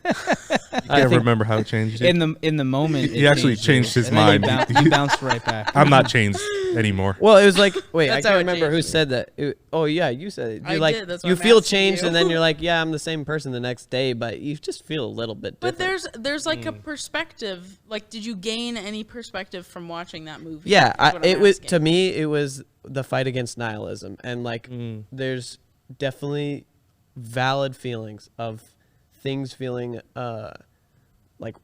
C: can't remember how it changed you.
D: In the moment.
C: He actually changed his
D: and then
C: mind.
D: He bounced right back.
C: I'm not changed anymore.
B: Well, it was like, wait, I
A: That's how
B: can't
A: it
B: remember who
A: changed.
B: said that. Oh yeah, you said it.
A: I
B: You're like,
A: did, that's why
B: you
A: I'm
B: feel
A: asking
B: changed,
A: you.
B: and then you're like, yeah, I'm the same person the next day, but you just feel a little bit
A: But
B: different.
A: there's like a perspective. Like, did you gain any perspective from watching that movie?
B: Yeah,
A: Is what I'm
B: it was
A: asking.
B: to me. It was the fight against nihilism, and like, there's definitely valid feelings of things feeling like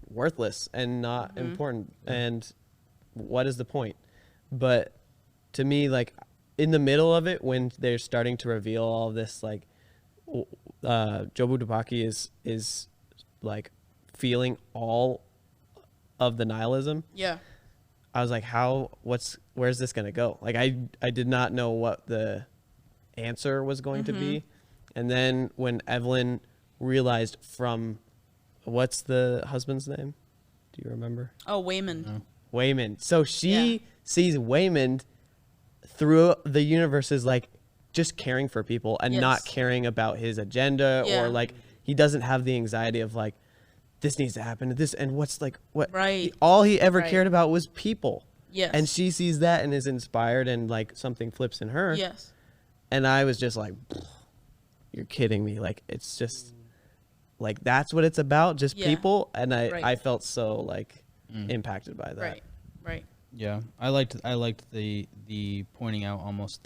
B: worthless and not important, and what is the point? But to me, like in the middle of it, when they're starting to reveal all of this, like Jobu Tupaki is like feeling all of the nihilism.
A: Yeah.
B: I was like, where's this gonna go? Like I did not know what the answer was going to be. And then when Evelyn realized from, what's the husband's name? Do you remember?
A: Oh, Waymond.
B: Waymond. So she sees Waymond through the universe as like just caring for people and not
A: Yes.
B: caring about his agenda
A: Yeah.
B: or like he doesn't have the anxiety of like, this needs to happen, this, and what's like, what?
A: Right.
B: All he ever
A: Right.
B: cared about was people.
A: Yes.
B: And she sees that and is inspired, and like something flips in her.
A: Yes.
B: And I was just like, you're kidding me. Like, it's just like, that's what it's about. Just
A: Yeah.
B: people. And
A: Right.
B: I felt so like impacted by that.
A: Right. Right.
D: Yeah, I liked the pointing out almost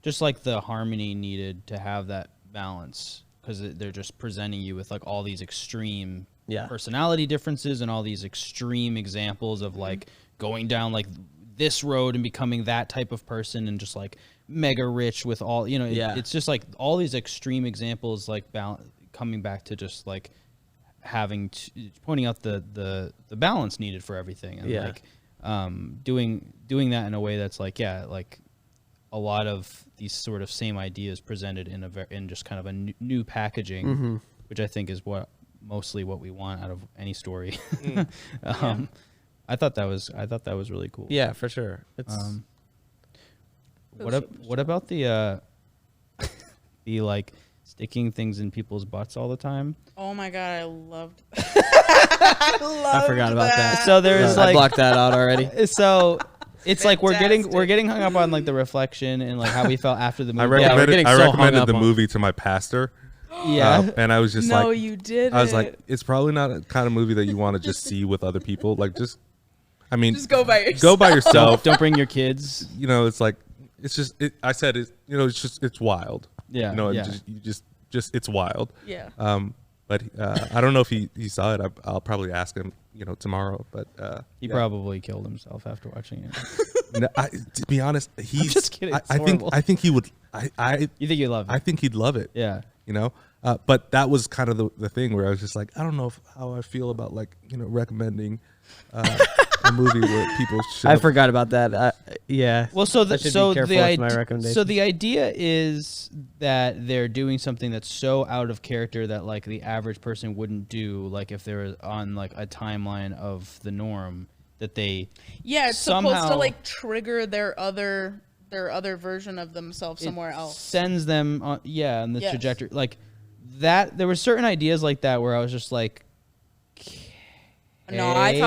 D: just like the harmony needed to have that balance, because they're just presenting you with like all these extreme personality differences and all these extreme examples of like going down like this road and becoming that type of person and just like mega rich with all, you know, it's just like all these extreme examples, like coming back to just like pointing out the balance needed for everything, and like doing that in a way that's like like a lot of these sort of same ideas presented in just kind of a new packaging, which I think is mostly what we want out of any story. I thought that was really cool.
B: Yeah, for sure. It's
D: what about the the like sticking things in people's butts all the time?
A: Oh my god, I loved.
B: I forgot about that.
D: So there's
B: I
D: like
B: blocked that out already.
D: So it's like we're
A: Fantastic.
D: getting hung up on like the reflection and like how we felt after the movie.
C: I recommended,
B: getting
C: I
B: so hung
C: recommended
B: up
C: the
B: on-
C: movie to my pastor.
D: Yeah.
C: And I was just
A: No,
C: like,
A: you did.
C: I was like, it's probably not a kind of movie that you want to just see with other people. Like, just
A: go by yourself.
C: go by yourself.
D: Don't bring your kids.
C: You know, it's like, it's just, I said it, you know, it's wild.
D: Yeah,
C: You know,
D: yeah.
C: you just, it's wild.
A: Yeah.
C: But I don't know if he saw it. I'll probably ask him, you know, tomorrow. But
D: He
C: yeah.
D: probably killed himself after watching it.
C: No, to be honest, he's
D: just kidding. It's
C: I
D: horrible.
C: think he would. I
D: You think you love it?
C: I think he'd love it.
D: Yeah.
C: You know. But that was kind of the thing where I was just like, I don't know how I feel about like, you know, recommending a movie where people should.
B: I forgot about that. Yeah.
D: Well, so
B: I should
D: so
B: be careful
D: the
B: with my recommendation.
D: so the idea is that they're doing something that's so out of character that like the average person wouldn't do, like if they're on like a timeline of the norm, that they
A: Yeah, it's supposed
D: somehow-
A: to like trigger their other version of themselves somewhere
D: it
A: else.
D: sends them on on the
A: Yes.
D: trajectory like that. There were certain ideas like that where I was just like,
A: No, I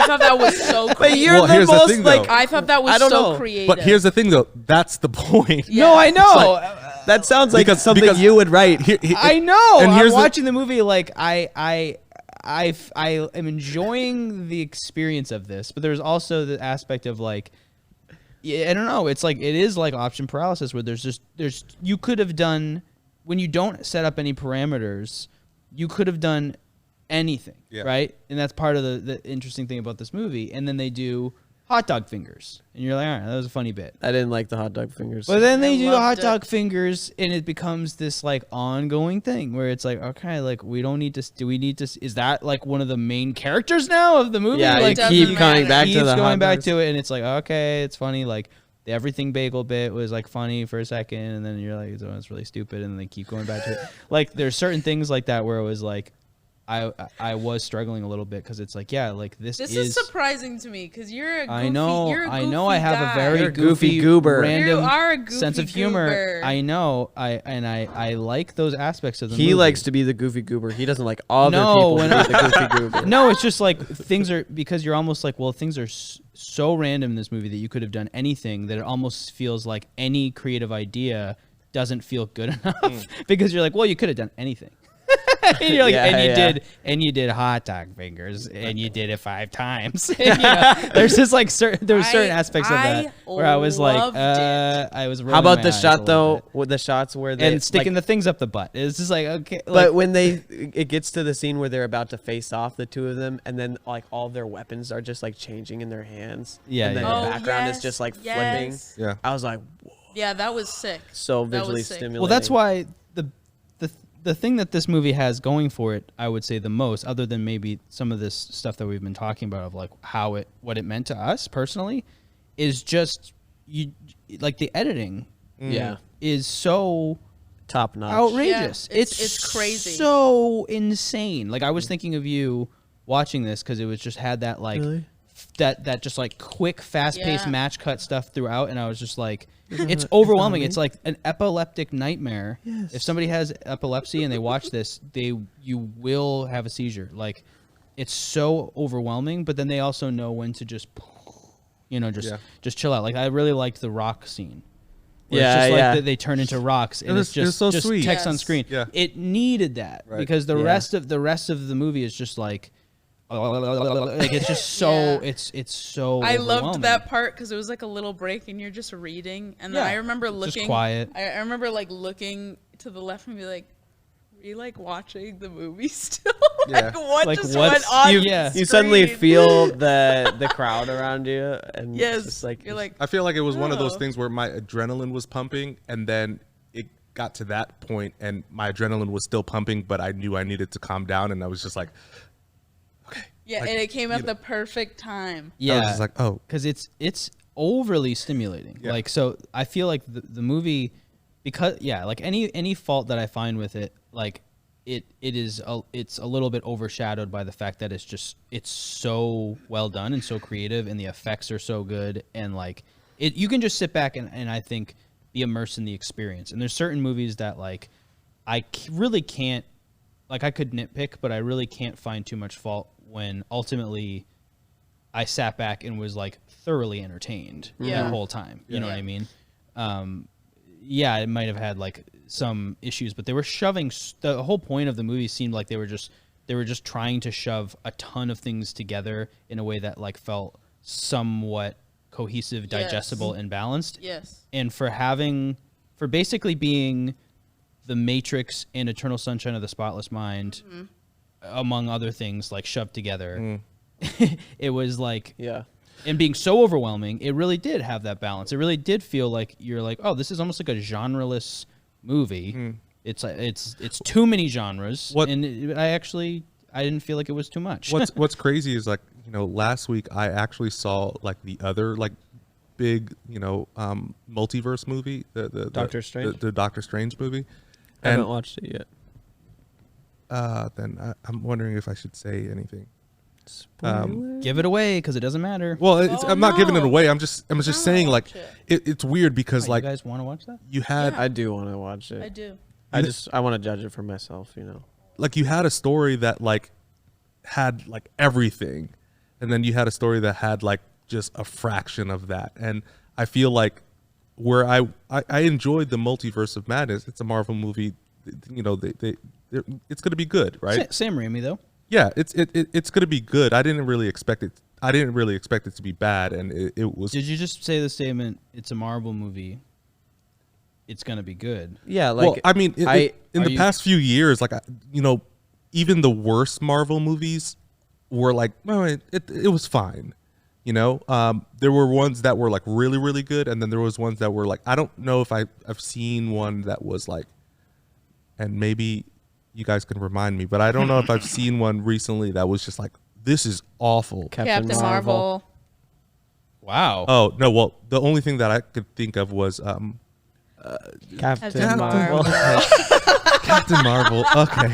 A: thought that was so
B: But
A: creative.
B: you're
C: Well,
B: the
C: here's the
B: most
C: thing,
B: like.
C: though.
A: I thought that was
B: I don't
A: so
B: know.
A: creative.
C: But here's the thing, though. That's the point.
A: Yeah.
D: no, I know.
B: That sounds like
C: Because-
B: something
C: because-
B: you would write.
D: I know.
C: And
D: I'm
C: here's the-
D: watching the movie like I am enjoying the experience of this, but there's also the aspect of like, I don't know. It's like it is like option paralysis where there's you could have done, when you don't set up any parameters, you could have done anything,
C: Yeah.
D: right? And that's part of the interesting thing about this movie. And then they do hot dog fingers, and you're like, all right, that was a funny bit.
B: I didn't like the hot dog fingers.
D: But then they
A: I
D: do
A: loved
D: hot
A: it.
D: dog fingers, and it becomes this like ongoing thing where it's like, okay, like we don't need to. Do we need to? Is that like one of the main characters now of the movie?
B: yeah,
D: like
B: you
A: doesn't
B: keep coming
A: matter.
B: back to
D: keeps
B: the
D: going
B: hot
D: back
B: dogs.
D: to it, and it's like, okay, it's funny. Like the everything bagel bit was like funny for a second, and then you're like, oh, it's really stupid, and then they keep going back to it. Like there's certain things like that where it was like, I was struggling a little bit because it's like, yeah, like this
A: is surprising to me because you're a goofy,
D: I know I have
A: guy.
D: a very
B: You're a goofy goober.
D: random
A: You are a goofy
D: sense of humor.
A: goober.
D: I know. I like those aspects of the movie.
B: He likes to be the goofy goober. He doesn't like other
D: No,
B: people
D: when
B: to be the goofy goober.
D: No, it's just like things are, because you're almost like, well, things are so random in this movie that you could have done anything, that it almost feels like any creative idea doesn't feel good enough because you're like, well, you could have done anything. And you're like, and you did hot dog fingers, and you did it 5 times. And, there's just like certain aspects of that where I was like, I was.
B: How about
D: my
B: the
D: eyes
B: shot
D: a little
B: though?
D: bit.
B: With the shots where they
D: And sticking the things up the butt. It's just like, okay.
B: But when it gets to the scene where they're about to face off, the two of them, and then like all their weapons are just like changing in their hands.
D: Yeah,
B: And then
D: yeah.
B: the background is just like flipping.
C: Yeah.
B: I was like, whoa.
A: Yeah, that was sick.
B: So
A: That was
B: visually
A: sick.
B: stimulating.
D: Well, that's why the thing that this movie has going for it, I would say the most, other than maybe some of this stuff that we've been talking about of like what it meant to us personally, is just like the editing.
B: Yeah.
D: Is so
B: Top notch.
D: outrageous.
A: Yeah, it's crazy.
D: So insane. Like I was thinking of you watching this because it was just had that like
B: Really?
D: that just like quick, fast-paced
A: Yeah.
D: match cut stuff throughout, and I was just like, it's overwhelming. It's like an epileptic nightmare.
B: Yes.
D: If somebody has epilepsy and they watch this, you will have a seizure. Like, it's so overwhelming, but then they also know when to just chill out. Like I really liked the rock scene. Where it's just like they turn into rocks, and it's just
C: so sweet.
D: text on
A: Yes.
D: screen.
C: Yeah.
D: It needed that because the rest of the movie is just like it's just so
A: Yeah.
D: it's so.
A: I loved
D: overwhelming.
A: that part because it was like a little break and you're just reading, and then
D: Yeah,
A: I remember
D: just
A: looking
D: quiet.
A: I remember like looking to the left and be like, "Are you like watching the movie still?
C: Yeah.
A: What
D: Like,
A: just
D: what's-
A: went on?
D: you-
A: the
D: yeah.
B: You suddenly
A: screen?"
B: feel the crowd around you, and
A: Yes,
B: it's just like
A: you're like,
C: I feel like it was one of those
A: Oh.
C: things where my adrenaline was pumping, and then it got to that point, and my adrenaline was still pumping, but I knew I needed to calm down, and I was just like, okay.
A: yeah,
C: Like,
A: and it came
C: you
A: at
C: know.
A: the perfect time.
C: I
D: Yeah,
C: was just like, oh,
D: because it's overly stimulating.
C: Yeah.
D: Like, so I feel like the movie, because like any fault that I find with it, like it's a little bit overshadowed by the fact that it's so well done and so creative, and the effects are so good, and like you can just sit back and I think be immersed in the experience. And there's certain movies that like really can't, like I could nitpick, but I really can't find too much fault when ultimately I sat back and was like thoroughly entertained
A: Yeah.
D: the whole time. You know what
A: Yeah.
D: I mean? Yeah, it might have had like some issues, but they were shoving. The whole point of the movie seemed like they were just trying to shove a ton of things together in a way that like felt somewhat cohesive, digestible, and balanced.
A: Yes.
D: And for basically being the Matrix and Eternal Sunshine of the Spotless Mind, among other things, like shoved together, it was like, and being so overwhelming, it really did have that balance. It really did feel like you're like, oh, this is almost like a genreless movie. It's too many genres, and I didn't feel like it was too much.
C: what's crazy is like, last week I actually saw like the other like big multiverse movie, the
B: Doctor Strange?
C: the Doctor Strange movie.
B: I haven't watched it yet.
C: Then I'm wondering if I should say anything.
D: Give it away because it doesn't matter.
C: Well,
A: Oh,
C: I'm not giving it
A: no.
C: away. I'm just saying like
A: watch it.
C: it's weird because
D: You
C: like
D: guys want to watch that?
C: you had
B: I do want to watch it.
A: I do.
B: I want to judge it for myself,
C: like you had a story that like had like everything, and then you had a story that had like just a fraction of that. And I feel like where I enjoyed the Multiverse of Madness, it's a Marvel movie, it's going to be good, right?
D: Sam Raimi though.
C: Yeah, it's going to be good. I didn't really expect it to be bad, and it was.
D: Did you just say the statement? It's a Marvel movie. It's gonna be good.
B: Yeah, like
C: Well, I mean, in the
D: you-
C: past few years, like even the worst Marvel movies were like, well, it was fine. There were ones that were like really, really good, and then there was ones that were like, I don't know if I've seen one that was like, and maybe you guys can remind me, but I don't know if I've seen one recently that was just like, this is awful.
A: Captain Marvel.
D: Wow.
C: Oh no, well, the only thing that I could think of was
B: Captain
A: Captain
B: Marvel.
A: Marvel.
C: Captain Marvel. Okay,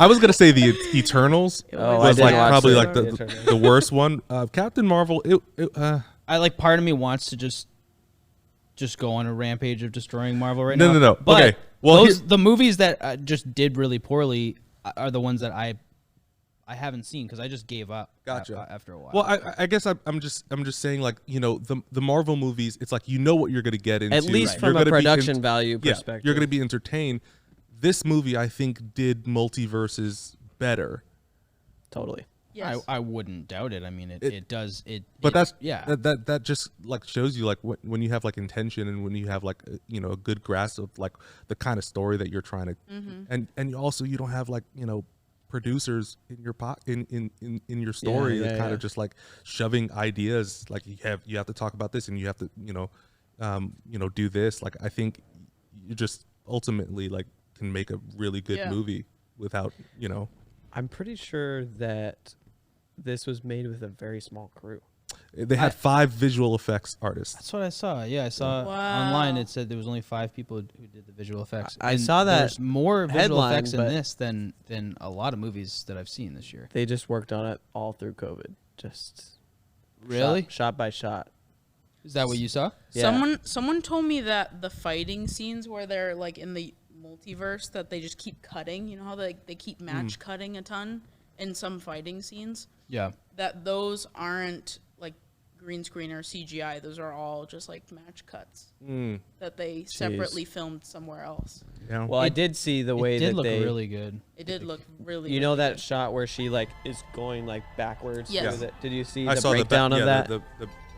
C: I was gonna say the Eternals
B: Oh,
C: was
B: I
C: like
B: didn't watch
C: probably
B: the
C: like
B: Eternals.
C: the worst one. Captain Marvel,
D: I like part of me wants to just go on a rampage of destroying Marvel right
C: No,
D: now.
C: no, no.
D: But
C: Okay. Well,
D: the movies that just did really poorly are the ones that I haven't seen because I just gave up.
C: Gotcha.
D: After a while.
C: well, I guess I'm just saying, like, you know, the Marvel movies, it's like you know what you're gonna get into.
B: At least
C: You're
B: from a
C: gonna be
B: production value
C: Yeah,
B: perspective.
C: you're gonna be entertained. This movie, I think, did multiverses better.
B: Totally.
A: Yes.
D: I wouldn't doubt it. I mean, it does.
C: But
D: yeah.
C: that just like shows you like when you have like intention and when you have like you know a good grasp of like the kind of story that you're trying to, and you also you don't have like you know producers in your in your story that kind of just like shoving ideas like you have to talk about this and you have to you know do this. Like I think you just ultimately like can make a really good movie without you know.
B: I'm pretty sure that this was made with a very small crew.
C: They had 5 visual effects artists.
D: That's what I saw. Yeah, I saw online. It said there was only 5 people who did the visual effects.
B: I
D: And
B: saw that
D: There's more visual
B: headline,
D: effects in
B: but-
D: this than a lot of movies that I've seen this year.
B: They just worked on it all through COVID. Just
D: Really?
B: shot by shot.
D: Is that what you saw?
B: Yeah.
A: Someone told me that the fighting scenes where they're like in the multiverse that they just keep cutting. You know how they keep match cutting a ton in some fighting scenes.
D: Yeah.
A: That those aren't like green screen or CGI. Those are all just like match cuts that they separately filmed somewhere else.
C: Yeah.
B: Well, I did see the way
D: It did
B: that
D: look
B: they.
D: really good.
A: It did look really.
B: You know
A: really
B: that
A: good.
B: shot where she like is going like backwards?
A: Yes.
B: with it? Did you see
C: I
B: the
C: saw
B: breakdown
C: the
B: of that?
C: The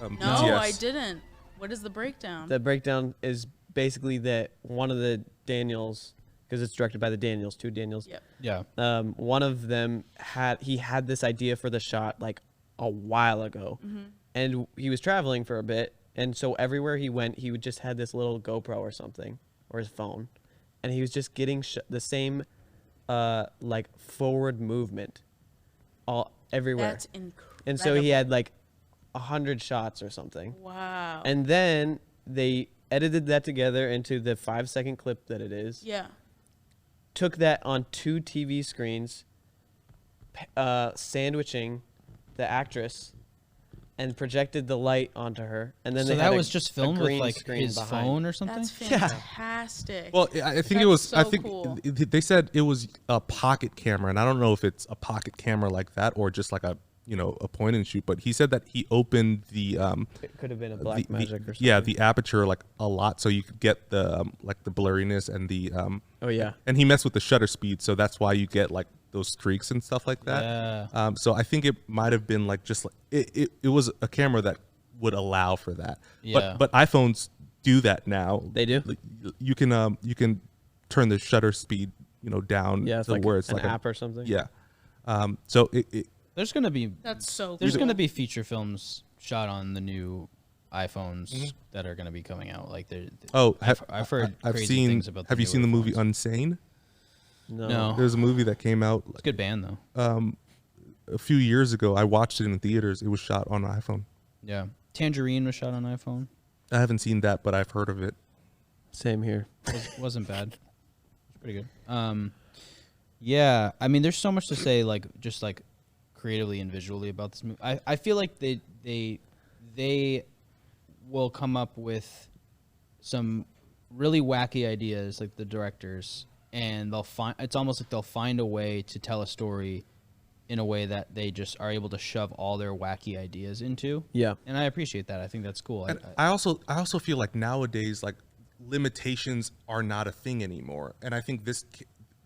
A: No,
C: BTS.
A: I didn't. What is the breakdown?
B: The breakdown is basically that one of the Daniels, because it's directed by the Daniels, 2 Daniels.
A: Yep.
D: Yeah.
B: One of them had this idea for the shot like a while ago, and he was traveling for a bit, and so everywhere he went, he would just had this little GoPro or something or his phone, and he was just getting the same, like forward movement, all everywhere.
A: That's incredible.
B: And so he had like 100 shots or something.
A: Wow.
B: And then they edited that together into the 5-second clip that it is.
A: Yeah.
B: Took that on 2 TV screens, sandwiching the actress, and projected the light onto her. And then
D: So
B: they
D: that
B: had
D: was just filmed with
B: green
D: like
B: screen
D: his
B: behind.
D: phone or something?
A: That's fantastic.
C: Well, I think it
A: That's
C: was. I
A: so
C: think
A: cool.
C: they said it was a pocket camera, and I don't know if it's a pocket camera like that or just like a a point and shoot. But he said that he opened the
B: It could have been a black magic or something.
C: yeah, the aperture like a lot, so you could get the like the blurriness and the
B: Oh yeah.
C: and he messed with the shutter speed, so that's why you get like those streaks and stuff like that.
D: Yeah.
C: So I think it might have been like just like it was a camera that would allow for that.
D: Yeah.
C: But iPhones do that now.
B: They do?
C: Like, you can turn the shutter speed down
B: Yeah, it's
C: to
B: like
C: where it's
B: an
C: like
B: app or something.
C: Yeah. So it
D: There's gonna be
A: That's so
D: there's
A: cool.
D: gonna be feature films shot on the new iPhones that are gonna be coming out. Like I've heard
C: I've
D: crazy
C: seen.
D: things about.
C: Have you seen the
D: newer
C: movie
D: phones.
C: Unsane?
D: No.
C: There's a movie that came out
D: It's a good band though.
C: a few years ago. I watched it in theaters. It was shot on iPhone.
D: Yeah. Tangerine was shot on iPhone.
C: I haven't seen that, but I've heard of it.
B: Same here.
D: Wasn't bad. It's pretty good. Yeah. I mean, there's so much to say, like just like creatively and visually about this movie. I feel like they will come up with some really wacky ideas, like the directors, and it's almost like they'll find a way to tell a story in a way that they just are able to shove all their wacky ideas into.
B: Yeah.
D: And I appreciate that. I think that's cool.
C: And I also feel like nowadays, like limitations are not a thing anymore. And I think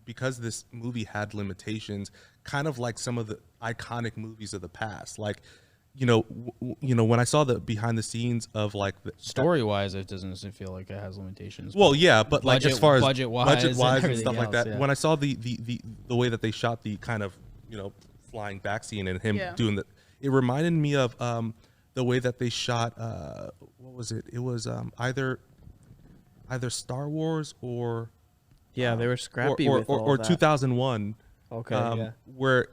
C: because this movie had limitations, kind of like some of the iconic movies of the past, like when I saw the behind the scenes of like the
D: Story-wise, it doesn't feel like it has limitations.
C: well, yeah, but like as far as
D: budget-wise and
C: and stuff like
D: everything
C: that,
D: else, yeah.
C: when I saw the way that they shot the kind of flying back scene and him doing that, it reminded me of the way that they shot what was it? It was either Star Wars or
B: Yeah, they were scrappy
C: or
B: with all
C: or
B: that.
C: 2001.
B: Okay. Yeah.
C: Where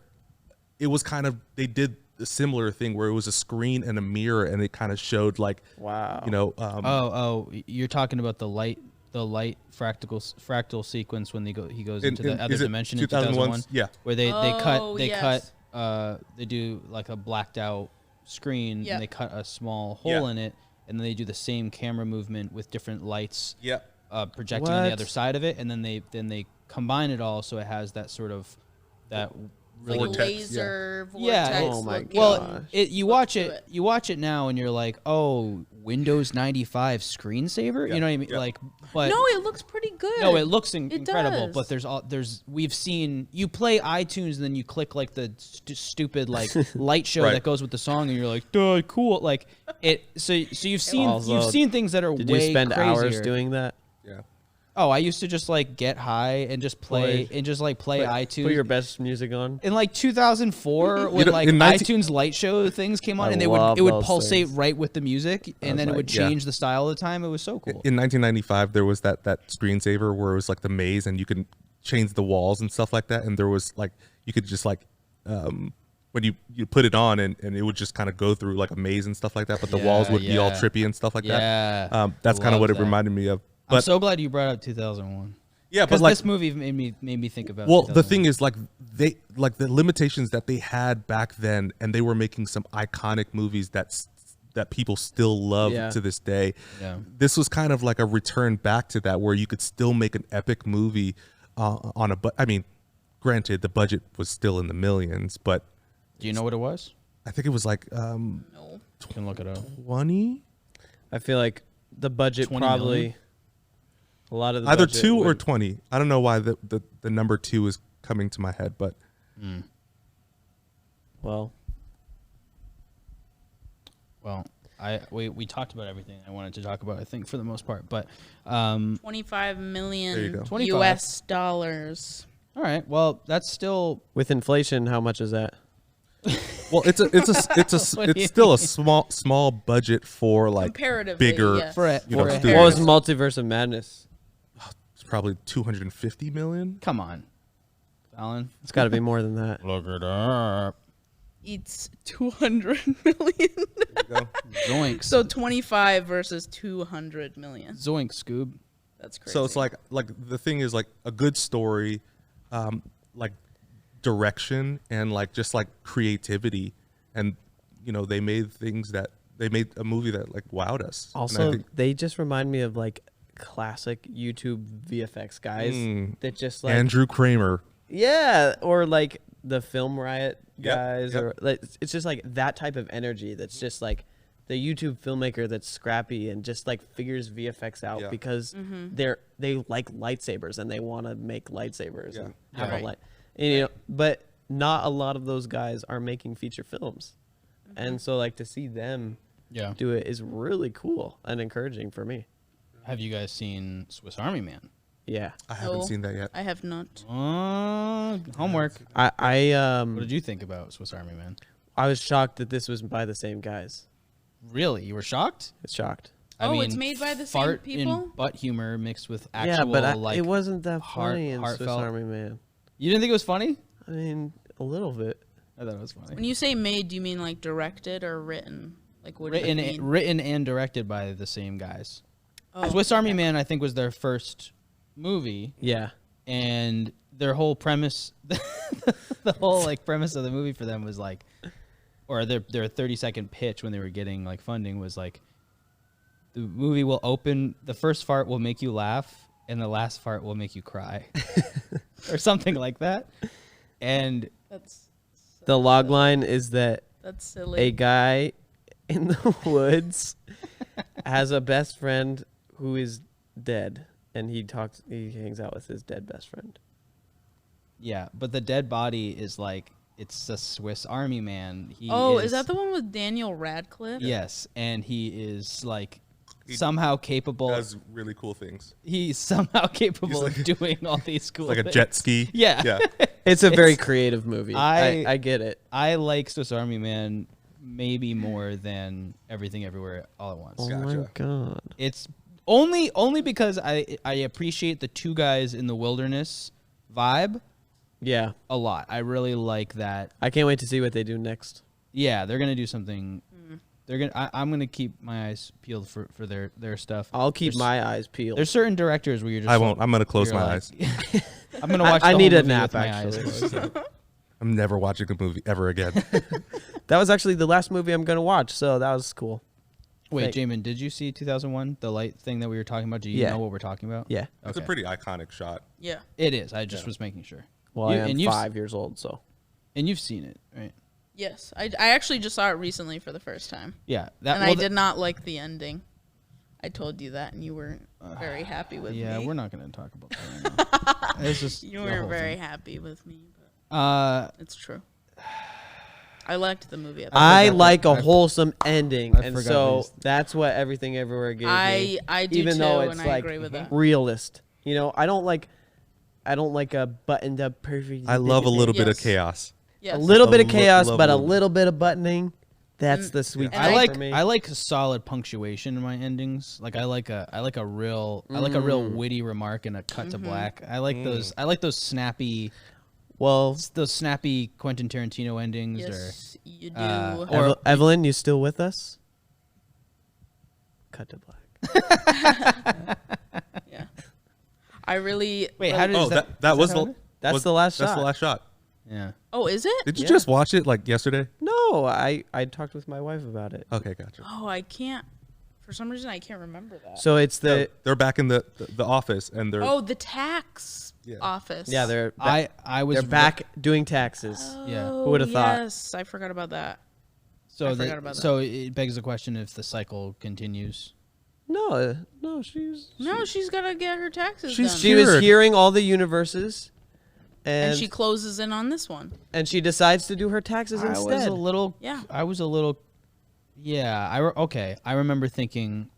C: it was kind of they did a similar thing where it was a screen and a mirror and it kind of showed like
B: Wow.
D: Oh, you're talking about the light light fractal sequence when he goes into the other
C: is it
D: dimension in
C: 2001?
D: 2001.
C: Yeah.
D: Where they
A: yes.
D: they do like a blacked out screen
A: Yep.
D: and they cut a small hole in it, and then they do the same camera movement with different lights projecting on the
B: What?
D: other side of it, and then they combine it all so it has that sort of that
A: Like
C: Vortex,
A: laser
D: yeah.
A: vortex.
B: Oh my
A: looking
B: God.
D: well, you watch
A: to
D: it,
A: it.
D: you watch it now, and you're like, oh, Windows 95 screensaver.
C: Yeah.
D: You know what I mean?
C: Yeah.
D: Like, but
A: No, it looks pretty good.
D: no, it looks
A: It
D: incredible.
A: does.
D: But we've seen you play iTunes and then you click like the stupid like light show
C: Right.
D: that goes with the song, and you're like, duh, cool. Like it. So you've seen
B: Also,
D: things that are
B: Did
D: way
B: you spend
D: crazier.
B: hours doing that?
C: Yeah.
D: Oh, I used to just like get high and just play iTunes.
B: Put your best music on.
D: In like 2004, when
C: know,
D: like
C: in 19
D: iTunes light show things came on,
B: I
D: and
B: love
D: it would
B: those
D: pulsate
B: things.
D: right with the music, and then it
B: like,
D: would
C: yeah.
D: change the style of the time. It was so cool.
C: In 1995, there was that screensaver where it was like the maze, and you could change the walls and stuff like that. And there was like you could just like when you put it on, and it would just kind of go through like a maze and stuff like that. But the walls would be all
D: yeah.
C: trippy and stuff like
D: Yeah.
C: that. That's kind of
D: Love
C: what it
D: that.
C: reminded me of.
D: I'm
C: But
D: so glad you brought up 2001.
C: yeah, but
D: Because
C: like
D: this movie made me think about.
C: well, the
D: 2001.
C: thing is, like the limitations that they had back then, and they were making some iconic movies that people still love
B: Yeah.
C: to this day.
D: Yeah.
C: This was kind of like a return back to that, where you could still make an epic movie on a. I mean, granted, the budget was still in the millions, but
D: Do you know what it was?
C: I think it was like
A: No.
D: You can look it up.
C: 20,
B: I feel like the budget
D: 20
B: probably
D: million?
B: a lot of the
C: either
B: budget
C: 2 or
B: would-
C: 20. I don't know why the number 2 is coming to my head, but
B: well,
D: Well, we talked about everything I wanted to talk about, I think, for the most part. But
A: 25
C: There you
A: million
C: go.
D: 25.
A: US dollars.
D: all right, well, that's still
B: with inflation, how much is that?
C: well, it's
D: What do you
C: still a small budget for like
A: Comparatively,
C: bigger.
A: yes.
D: for a,
C: You know,
D: for a
C: studios.
B: What was
D: Harris.
B: Multiverse of Madness?
C: It's probably 250 million.
D: Come on, Falin.
B: It's got to be more than that.
D: Look it up.
A: It's 200 million.
D: Zoinks.
A: So 25 versus 200 million.
D: Zoink, Scoob.
A: That's crazy.
C: So it's like the thing is like a good story, like direction and like just like creativity, and you know they made a movie that like wowed us. And I
B: Also,
C: think-
B: they just remind me of like classic YouTube VFX guys that just like
C: Andrew Kramer.
B: yeah, or like the Film Riot
C: Yep,
B: guys,
C: yep.
B: or like it's just like that type of energy. That's just like the YouTube filmmaker that's scrappy and just like figures VFX out
C: Yeah.
B: because they like lightsabers and they want to make lightsabers
C: Yeah.
B: and have
A: Right.
B: a light. And, you know, but not a lot of those guys are making feature films, and so like to see them
D: Yeah.
B: do it is really cool and encouraging for me.
D: Have you guys seen Swiss Army Man?
B: Yeah,
C: I haven't
A: No,
C: seen that yet.
A: I have not.
D: Homework.
B: I
D: What did you think about Swiss Army Man?
B: I was shocked that this was by the same guys.
D: Really? You were shocked?
B: It's shocked.
A: Oh, it's made by the same
D: fart
A: people?
D: and butt humor mixed with actual
B: Yeah, but
D: like
B: it wasn't that
D: heart-
B: funny in Swiss
D: heartfelt-
B: Army Man.
D: You didn't think it was funny?
B: I mean, a little bit.
D: I thought it was funny.
A: When you say made, do you mean like directed or written? Like what do you mean?
D: Written and directed by the same guys.
A: Oh,
D: Swiss Army Man, I think, was their first movie,
B: Yeah.
D: and their whole premise, the whole like premise of the movie for them was like, or their 30-second pitch when they were getting like funding was like, the movie will open, the first fart will make you laugh, and the last fart will make you cry, or something like that. And
A: That's
B: The log line is that
A: that's silly.
B: a guy in the woods has a best friend who is dead, and he hangs out with his dead best friend.
D: yeah, but the dead body is like, it's a Swiss Army Man.
A: Is that the one with Daniel Radcliffe?
D: Yes, and he is like somehow capable.
C: Does really cool things.
D: He's somehow capable
C: He's
D: of doing all these cool
C: Like a
D: things.
C: jet ski.
D: Yeah.
C: Yeah.
B: It's a very creative movie.
D: I-
B: I get it.
D: I like Swiss Army Man maybe more than Everything Everywhere All at Once.
B: Oh my
C: Gotcha.
B: god.
D: It's only because I appreciate the two guys in the wilderness vibe
B: Yeah.
D: a lot. I really like that.
B: I can't wait to see what they do next.
D: Yeah, they're gonna do something They're gonna. I'm gonna keep my eyes peeled for their stuff.
B: I'll keep my eyes peeled.
D: There's certain directors where you're just.
C: I won't. I'm gonna close my eyes.
D: I'm gonna watch.
B: I
D: the
B: need
D: whole
B: a
D: movie
B: nap,
D: with my eyes
B: actually.
D: closed.
C: I'm never watching a movie ever again.
B: That was actually the last movie I'm gonna watch, so that was cool.
D: Wait, Jamin, did you see 2001? The light thing that we were talking about. Do you know what we're talking about?
B: Yeah.
C: It's a pretty iconic shot.
A: Yeah.
D: It is. I just was making sure.
B: Well, I am 5 years old, so.
D: And you've seen it, right?
A: Yes, I actually just saw it recently for the first time.
D: Yeah.
A: I did not like the ending. I told you that, and you weren't very happy with me.
D: Yeah, we're not going to talk about that right now. It's just
A: you weren't very happy with me. But it's true. I liked the movie.
B: I like a wholesome ending,
D: I
B: and
D: forgot
B: so
D: these.
B: that's what Everything Everywhere gave me.
A: I do
B: even
A: too,
B: though it's
A: and I
B: like
A: agree with that.
B: realist. You know, I don't like a buttoned up perfect.
C: I love a little bit of
A: Yes.
C: chaos.
A: Yes.
B: A little bit of
C: A
B: chaos, but a
C: little-
B: little bit of buttoning. That's the sweet
A: And
B: spot for me.
D: I like solid punctuation in my endings. Like I like a real witty remark and a cut to black. I like those snappy Quentin Tarantino endings.
A: Yes, you do.
D: or-
B: Evelyn, you still with us? Cut to black.
A: Yeah. I really.
D: Wait, how did
C: Oh, that was
D: how
C: the
D: it-
B: That's the last
C: That's
B: shot.
C: the last shot.
D: Yeah.
A: Oh, is it?
C: Did you
B: Yeah.
C: just watch it like yesterday?
B: No, I talked with my wife about it.
C: Okay, gotcha.
A: Oh, I can't. For some reason, I can't remember that.
B: So it's the
C: They're back in the office and they're
A: Oh, the tax office.
B: yeah they're
D: I was
B: they're back doing taxes.
D: Yeah.
A: Oh,
B: Who would've thought?
A: Yes, I forgot about that.
D: So
A: I forgot about that.
D: so it begs the question if the cycle continues.
B: No,
A: She's got to get her taxes
C: She's
A: done.
B: she was
C: Cured.
B: hearing all the universes,
A: and
B: and
A: she closes in on this one.
B: she decides to do her taxes
D: I was
B: instead.
D: a little.
A: Yeah.
D: I was a little. Yeah. I remember thinking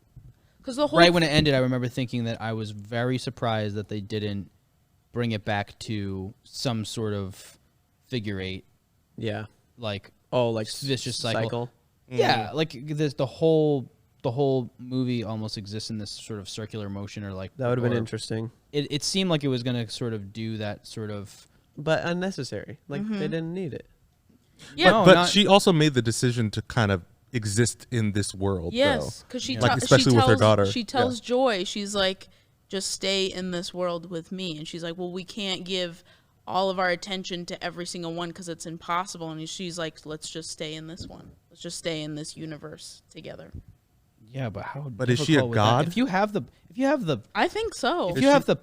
A: Because the whole
D: right when it ended. I remember thinking that I was very surprised that they didn't bring it back to some sort of figure eight,
B: Yeah.
D: like
B: Oh, like
D: vicious cycle.
B: Mm.
D: Yeah, like this the whole movie almost exists in this sort of circular motion, or like
B: That would have been
D: or
B: interesting,
D: It seemed like it was going to sort of do that sort of.
B: but unnecessary. Like
A: Mm-hmm.
B: they didn't need it.
A: yeah,
D: No,
C: but
D: not-
C: she also made the decision to kind of exist in this world.
A: yes, because she
C: Like,
A: ta-
C: especially
A: she
C: with her
A: tells,
C: daughter.
A: She tells Joy, she's like, just stay in this world with me, and she's like, well, we can't give all of our attention to every single one because it's impossible, and she's like, let's just stay in this one. Let's just stay in this universe together.
D: Yeah, but how?
C: But is she a
D: difficult would that-
C: god?
D: If you have the
A: I think so.
D: if you have the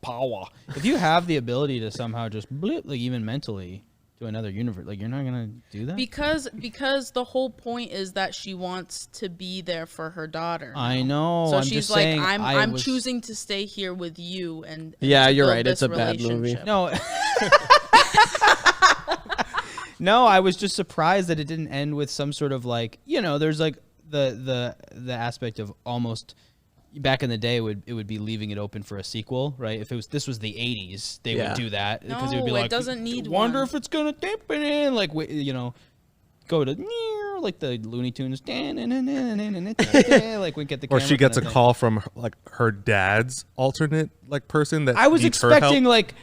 D: power, if you have the ability to somehow just blip, like even mentally to another universe, like you're not gonna do that.
A: Because the whole point is that she wants to be there for her daughter.
D: I know.
A: So
D: I'm
A: she's
D: just
A: like,
D: saying,
A: I'm
D: was-
A: choosing to stay here with you, and
B: Yeah,
A: to
B: you're
A: build
B: right. It's
A: this
B: a bad movie.
A: relationship.
D: No. No, I was just surprised that it didn't end with some sort of like, there's like the aspect of almost back in the day it would be leaving it open for a sequel, right? If this was the 80s, they would do that because it would be
A: No, it
D: like
A: doesn't need
D: wonder
A: one.
D: if it's going to dampen in like go to like the Looney Tunes like we get the
C: Or
D: camera
C: she gets a
D: kinda thing.
C: call from like her dad's alternate like person that
D: I was
C: needs her help.
D: expecting like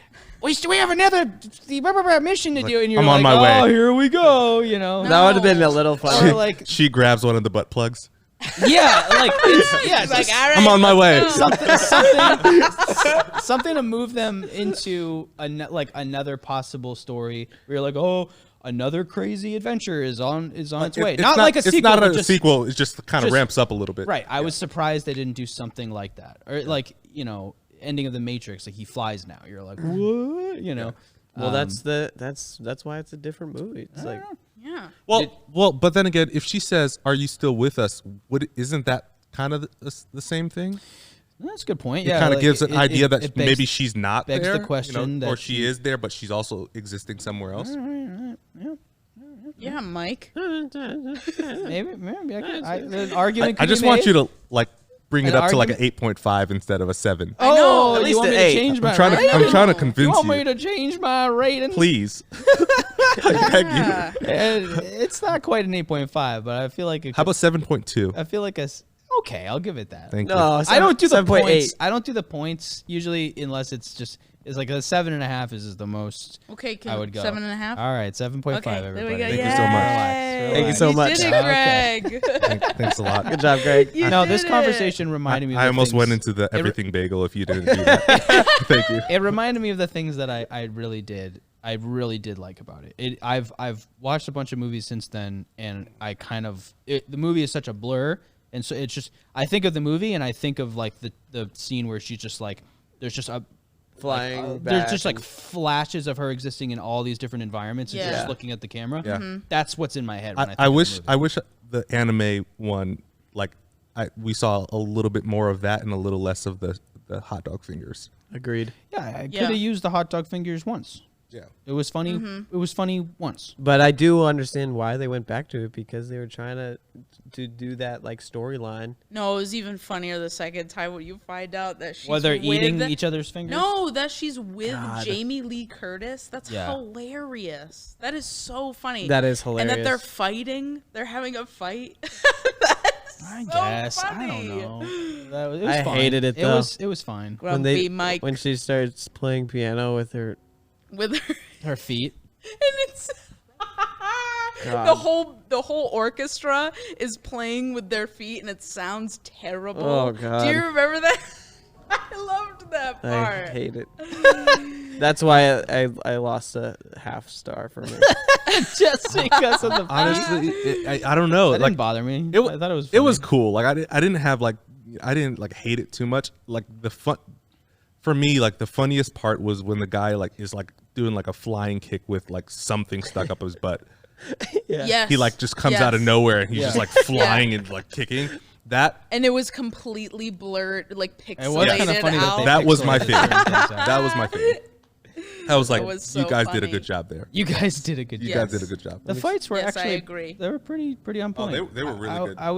D: we have another mission to do, and you're
C: I'm
D: like,
C: on my
D: oh,
C: way.
D: here we go,
B: That would have been a little
D: Or
B: fun.
D: like,
C: She grabs one of the butt plugs.
D: yeah, like, it's
A: Like,
D: just
A: all right,
C: I'm on my way.
D: something to move them into another possible story. Where you're like, oh, another crazy adventure is on its way.
C: It's
D: Not like a sequel.
C: It's not
D: but
C: a
D: just,
C: sequel. It just kind of
D: just-
C: ramps up a little bit.
D: Right. I was surprised they didn't do something like that, or like ending of the Matrix. Like he flies now. You're like, what?
B: Well, that's why it's a different movie. It's like
A: Yeah.
C: Well, but then again, if she says, "Are you still with us?" Isn't that kind of the same thing?
D: That's a good point.
C: It
D: Yeah,
C: kind of
D: like,
C: gives an idea that
D: it begs-
C: maybe she's not
D: begs
C: there,
D: the question that
C: or she is there, but she's also existing somewhere else.
A: Yeah, Mike.
D: maybe the argument.
C: I just want you to like bring it
D: An
C: up to like an
D: argument-
C: 8.5 instead of a 7.
A: I know.
D: Oh,
B: At
D: you
B: least
D: want
B: an
D: me to
B: 8.
D: change my
C: I'm trying
D: rating?
C: to
D: You
C: convince
D: want me
C: you.
D: to change my rating?
C: Please. I beg you.
D: It's not quite an 8.5, but I feel like
C: How about 7.2?
D: I fil like okay. I'll give it that.
C: Thank you.
B: no.
D: I don't do the
B: 7.8.
D: points. I don't do the points usually unless it's just It's like a 7.5 is the most.
A: Okay,
D: I would go
A: 7.5.
D: All right, 7.5.
A: Okay, there
D: everybody.
A: we go.
C: Thank you so much.
B: Thank you so much.
A: You did it, Greg.
C: Thanks a lot.
B: Good job, Greg.
A: You
D: No,
A: did
D: this
A: it.
D: conversation reminded me. Of
C: I
D: the
C: almost went
D: things-
C: into the everything bagel if you didn't do that. Thank you.
D: It reminded me of the things that I really did like about it. I've watched a bunch of movies since then, and I kind of the movie is such a blur, and so it's just I think of the movie and I think of like the scene where she's just like there's just a
B: Flying
D: there's
B: back
D: just like
B: and-
D: flashes of her existing in all these different environments and she's
A: Yeah.
D: just looking at the camera.
C: Yeah.
D: That's what's in my head. When I think
C: I
D: of the
C: wish
D: movie.
C: I wish the anime one we saw a little bit more of that and a little less of the hot dog fingers.
B: Agreed.
D: Yeah, I could
A: Yeah.
D: have used the hot dog fingers once.
C: Yeah.
D: It was funny.
A: Mm-hmm.
D: It was funny once.
B: But I do understand why they went back to it because they were trying to do that like storyline.
A: No, it was even funnier the second time when you find out that she's
D: While they're
A: with
D: eating each other's fingers.
A: No, that she's with
B: God.
A: Jamie Lee Curtis. That's
D: Yeah.
A: hilarious. That is so funny.
B: That is
A: And that they're
B: hilarious.
A: fighting. They're having a fight.
D: I
A: so
D: guess
A: funny.
D: I don't know. It was
B: I
D: fine.
B: hated it,
D: It
B: though.
D: was fine.
A: Grumpy Mike
B: when she starts playing piano with her.
A: with her,
D: Her feet.
A: and it's the whole orchestra is playing with their feet, and it sounds terrible.
B: Oh, God.
A: Do you remember that? I loved that
B: I
A: part.
B: hate it. That's why I lost a half star for me.
D: Just because of the
C: Honestly, I don't know.
D: That
C: Like
D: didn't bother me.
C: it,
D: I thought it was.
C: it was
D: funny.
C: cool. Like I didn't have I didn't like hate it too much. Like the fun for me, like the funniest part was when the guy like is like doing like a flying kick with like something stuck up his butt.
B: Yeah.
A: Yes.
C: He like just comes out of nowhere and he's
D: Yeah.
C: just like flying and like kicking. That
A: And it was completely blurred, like pixelated
D: It was kind of funny
A: out.
C: that was my
D: pixelated
C: favorite.
D: certain things out.
C: That was my favorite. I was like,
A: was so
C: you guys did a
A: funny.
C: good job there.
D: You guys did a good
C: You
D: job.
C: guys did a good job.
D: The fights were
A: Yes, I
D: actually.
A: agree.
D: They were pretty on
C: Oh,
D: point.
C: they were really good.
D: I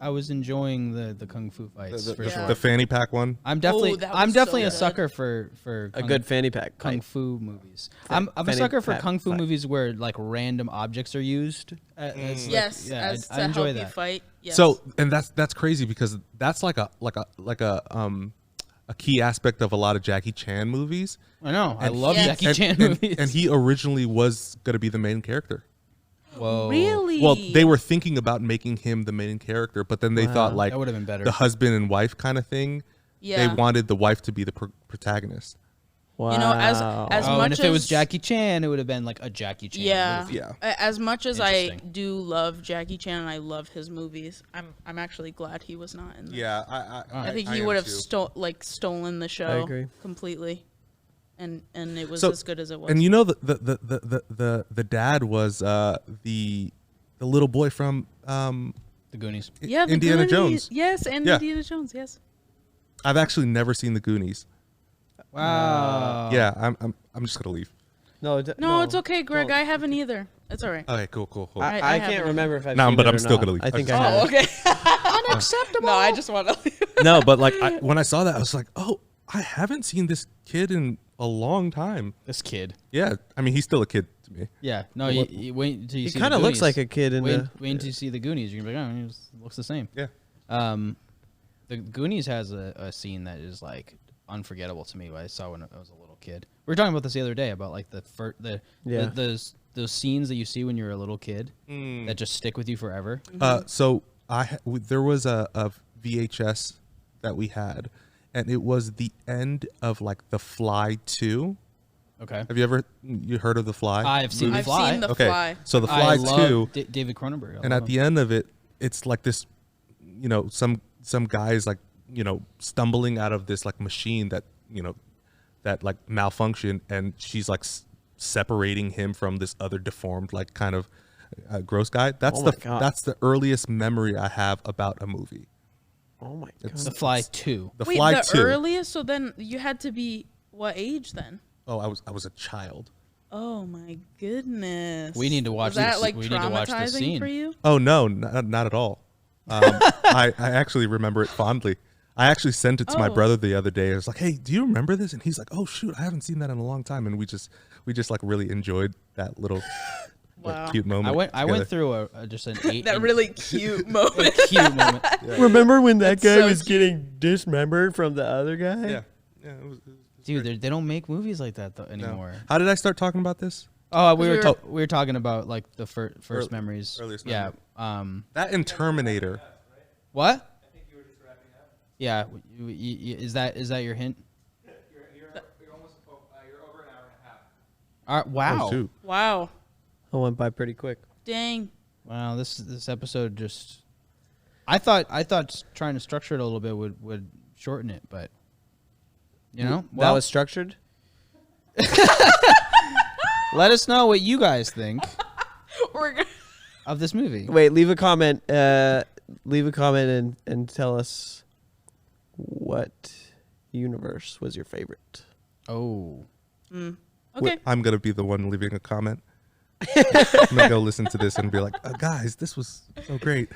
D: was enjoying the kung fu fights for sure.
C: The fanny pack one.
D: I'm definitely
A: that
D: I'm
A: was
D: definitely
A: so
D: a
A: good.
D: sucker for
B: A
D: kung,
B: good fanny pack.
D: kung
B: fight.
D: fu movies. I'm a
B: fanny
D: sucker for
B: pack
D: kung fu
B: fight.
D: movies where like random objects are used. As, like,
A: Yes,
D: yeah,
A: as
D: I
A: to
D: enjoy
A: help you
D: that.
A: fight. Yes.
C: So, and that's crazy because that's like a key aspect of a lot of Jackie Chan movies.
D: I know. I
C: And
D: love
A: Yes.
D: Jackie
C: And-
D: Chan
C: and,
D: movies.
C: and he originally was going to be the main character.
D: Whoa.
A: really,
C: Well, they were thinking about making him the main character, but then they thought like
D: That would've been better.
C: the husband and wife kind of thing.
A: Yeah.
C: They wanted the wife to be the protagonist.
B: Wow.
A: You know, as
D: Oh,
A: much
D: and if
A: as
D: it was Jackie Chan, it would have been like a Jackie Chan
A: yeah,
D: movie.
C: Yeah.
A: As much as I
D: Interesting.
A: do love Jackie Chan and I love his movies, I'm actually glad he was not in this.
C: Yeah,
A: I think he would have stolen the show
B: agree.
A: completely, and it was
C: So-
A: as good as it was.
C: And you know the dad was the little boy from
D: The Goonies.
A: yeah, the
C: Indiana
A: Goonies.
C: Jones.
A: Yes, and
C: Yeah.
A: Indiana Jones. Yes.
C: I've actually never seen the Goonies.
D: Wow.
C: Yeah, I'm just gonna leave.
B: No,
A: No, it's okay, Greg.
B: don't.
A: I haven't either. It's all right.
C: Okay, cool.
B: I
A: I
B: can't
A: haven't.
B: remember if I've
C: No,
B: seen
C: but
B: it
C: I'm
B: or
C: still
B: not.
C: gonna leave.
B: I think
C: Oh,
B: I have.
A: Oh, okay. Unacceptable. No, I just want to leave.
C: No, but like when I saw that, I was like, oh, I haven't seen this kid in a long time.
D: This kid.
C: Yeah, I mean, he's still a kid to me.
D: Yeah. No,
B: Well,
D: you wait until you
B: He
D: see
B: kind
D: the
B: of looks
D: Goonies.
B: like a kid in
D: Wait,
B: the.
D: wait until you see the Goonies. You're gonna be like, oh, he just looks the same.
C: Yeah.
D: The Goonies has a scene that is like unforgettable to me. What I saw when I was a little kid. We were talking about this the other day about like
B: Yeah.
D: those scenes that you see when you're a little kid
C: Mm.
D: that just stick with you forever.
C: So there was a VHS that we had, and it was the end of like The Fly 2.
D: Okay.
C: Have you heard of The Fly?
D: I've seen The
A: I've
D: Fly.
A: seen The
C: Okay,
A: Fly.
C: so The
D: I
C: Fly
D: love
C: 2,
D: David Cronenberg. I
C: and
D: love
C: at the end of it, it's like this, some guys like stumbling out of this like machine that that like malfunctioned, and she's like separating him from this other deformed like kind of gross guy. That's
B: Oh my God.
C: that's the earliest memory I have about a movie.
B: Oh my god.
D: The Fly 2.
C: The
A: Wait,
C: Fly
A: the
C: 2.
A: earliest? So then you had to be what age then?
C: Oh, I was a child.
A: Oh my goodness.
D: We need to watch
A: Was that
D: this-
A: like
D: we need to watch this
A: traumatizing
D: scene.
A: for you?
C: Oh no, not at all. I actually remember it fondly. I actually sent it to my
A: Oh.
C: brother the other day. I was like, "Hey, do you remember this?" And he's like, "Oh shoot, I haven't seen that in a long time." And we just like really enjoyed that little like,
A: Wow.
C: cute moment.
D: I went
C: together.
D: through just an 8
A: That really cute moment.
D: cute moment.
B: Remember when that
A: That's
B: guy
A: so
B: was
A: cute.
B: getting dismembered from the other guy?
C: Yeah, it was
D: Dude, they don't make movies like that anymore.
C: No. How did I start talking about this?
D: Oh, we were talking about like the first memories.
C: Earliest
D: yeah.
C: memory. That and Terminator.
D: What? I think you were just wrapping up. Yeah. Is that your hint?
E: You're almost you're over an hour and a half.
D: All right, wow.
C: Oh, shoot.
A: Wow.
B: It went by pretty quick.
A: Dang.
D: Wow. This episode just. I thought trying to structure it a little bit would shorten it, but. You know,
B: that was structured.
D: Let us know what you guys think
A: We're gonna
D: of this movie.
B: Wait, leave a comment. Leave a comment and tell us what universe was your favorite.
D: Oh.
A: Okay.
C: I'm gonna be the one leaving a comment. I'm gonna go listen to this and be like, guys, this was so great.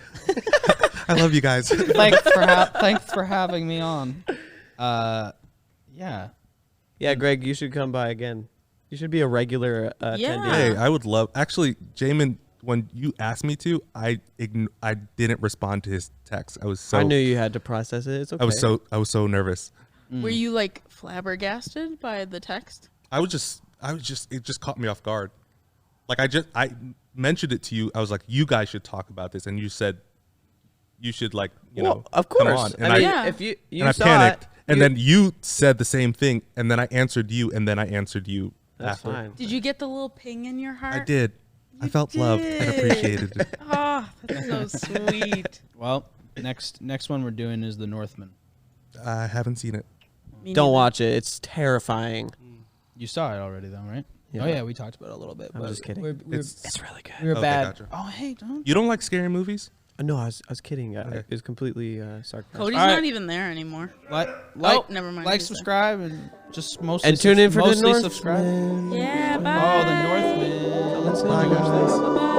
C: I love you guys.
D: Thanks for having me on. Yeah.
B: Yeah, Ghreg, you should come by again. You should be a regular attendee.
C: Hey, I would love. Actually, Jamin, when you asked me to, I didn't respond to his text.
B: I knew you had to process it. It's okay.
C: I was so nervous.
A: Were you like flabbergasted by the text?
C: I was just it just caught me off guard. Like I mentioned it to you. I was like, you guys should talk about this, and you said you should
B: of course.
C: come on. And
B: if you
C: I
B: saw
C: panicked.
B: it,
C: And then you said the same thing, and then I answered you, and then I answered you.
B: That's
C: after.
B: fine.
A: Did you get the little ping in your heart?
C: I did. I felt loved and appreciated.
A: Oh, that's so sweet.
D: Well, next one we're doing is the Northmen.
C: I haven't seen it.
A: Me
B: Don't
A: neither.
B: watch it. It's terrifying.
D: You saw it already, though, right?
B: Yeah.
D: Oh yeah, we talked about it a little bit.
B: I'm
D: but
B: just kidding.
C: It's
B: really good.
D: We were
C: Okay,
D: bad.
C: gotcha.
D: Oh hey, don't.
C: You don't like scary movies?
B: No, I was kidding.
C: Okay.
B: It was completely sarcastic.
A: Cody's
D: All right.
A: not even there anymore.
D: Like,
A: never mind.
D: Like,
A: He's there.
D: subscribe, and just mostly
B: And tune in for the
D: mostly
B: Northmen.
D: subscribe.
A: Yeah, bye.
D: Oh, the Northmen.
C: Bye, guys.
A: Bye.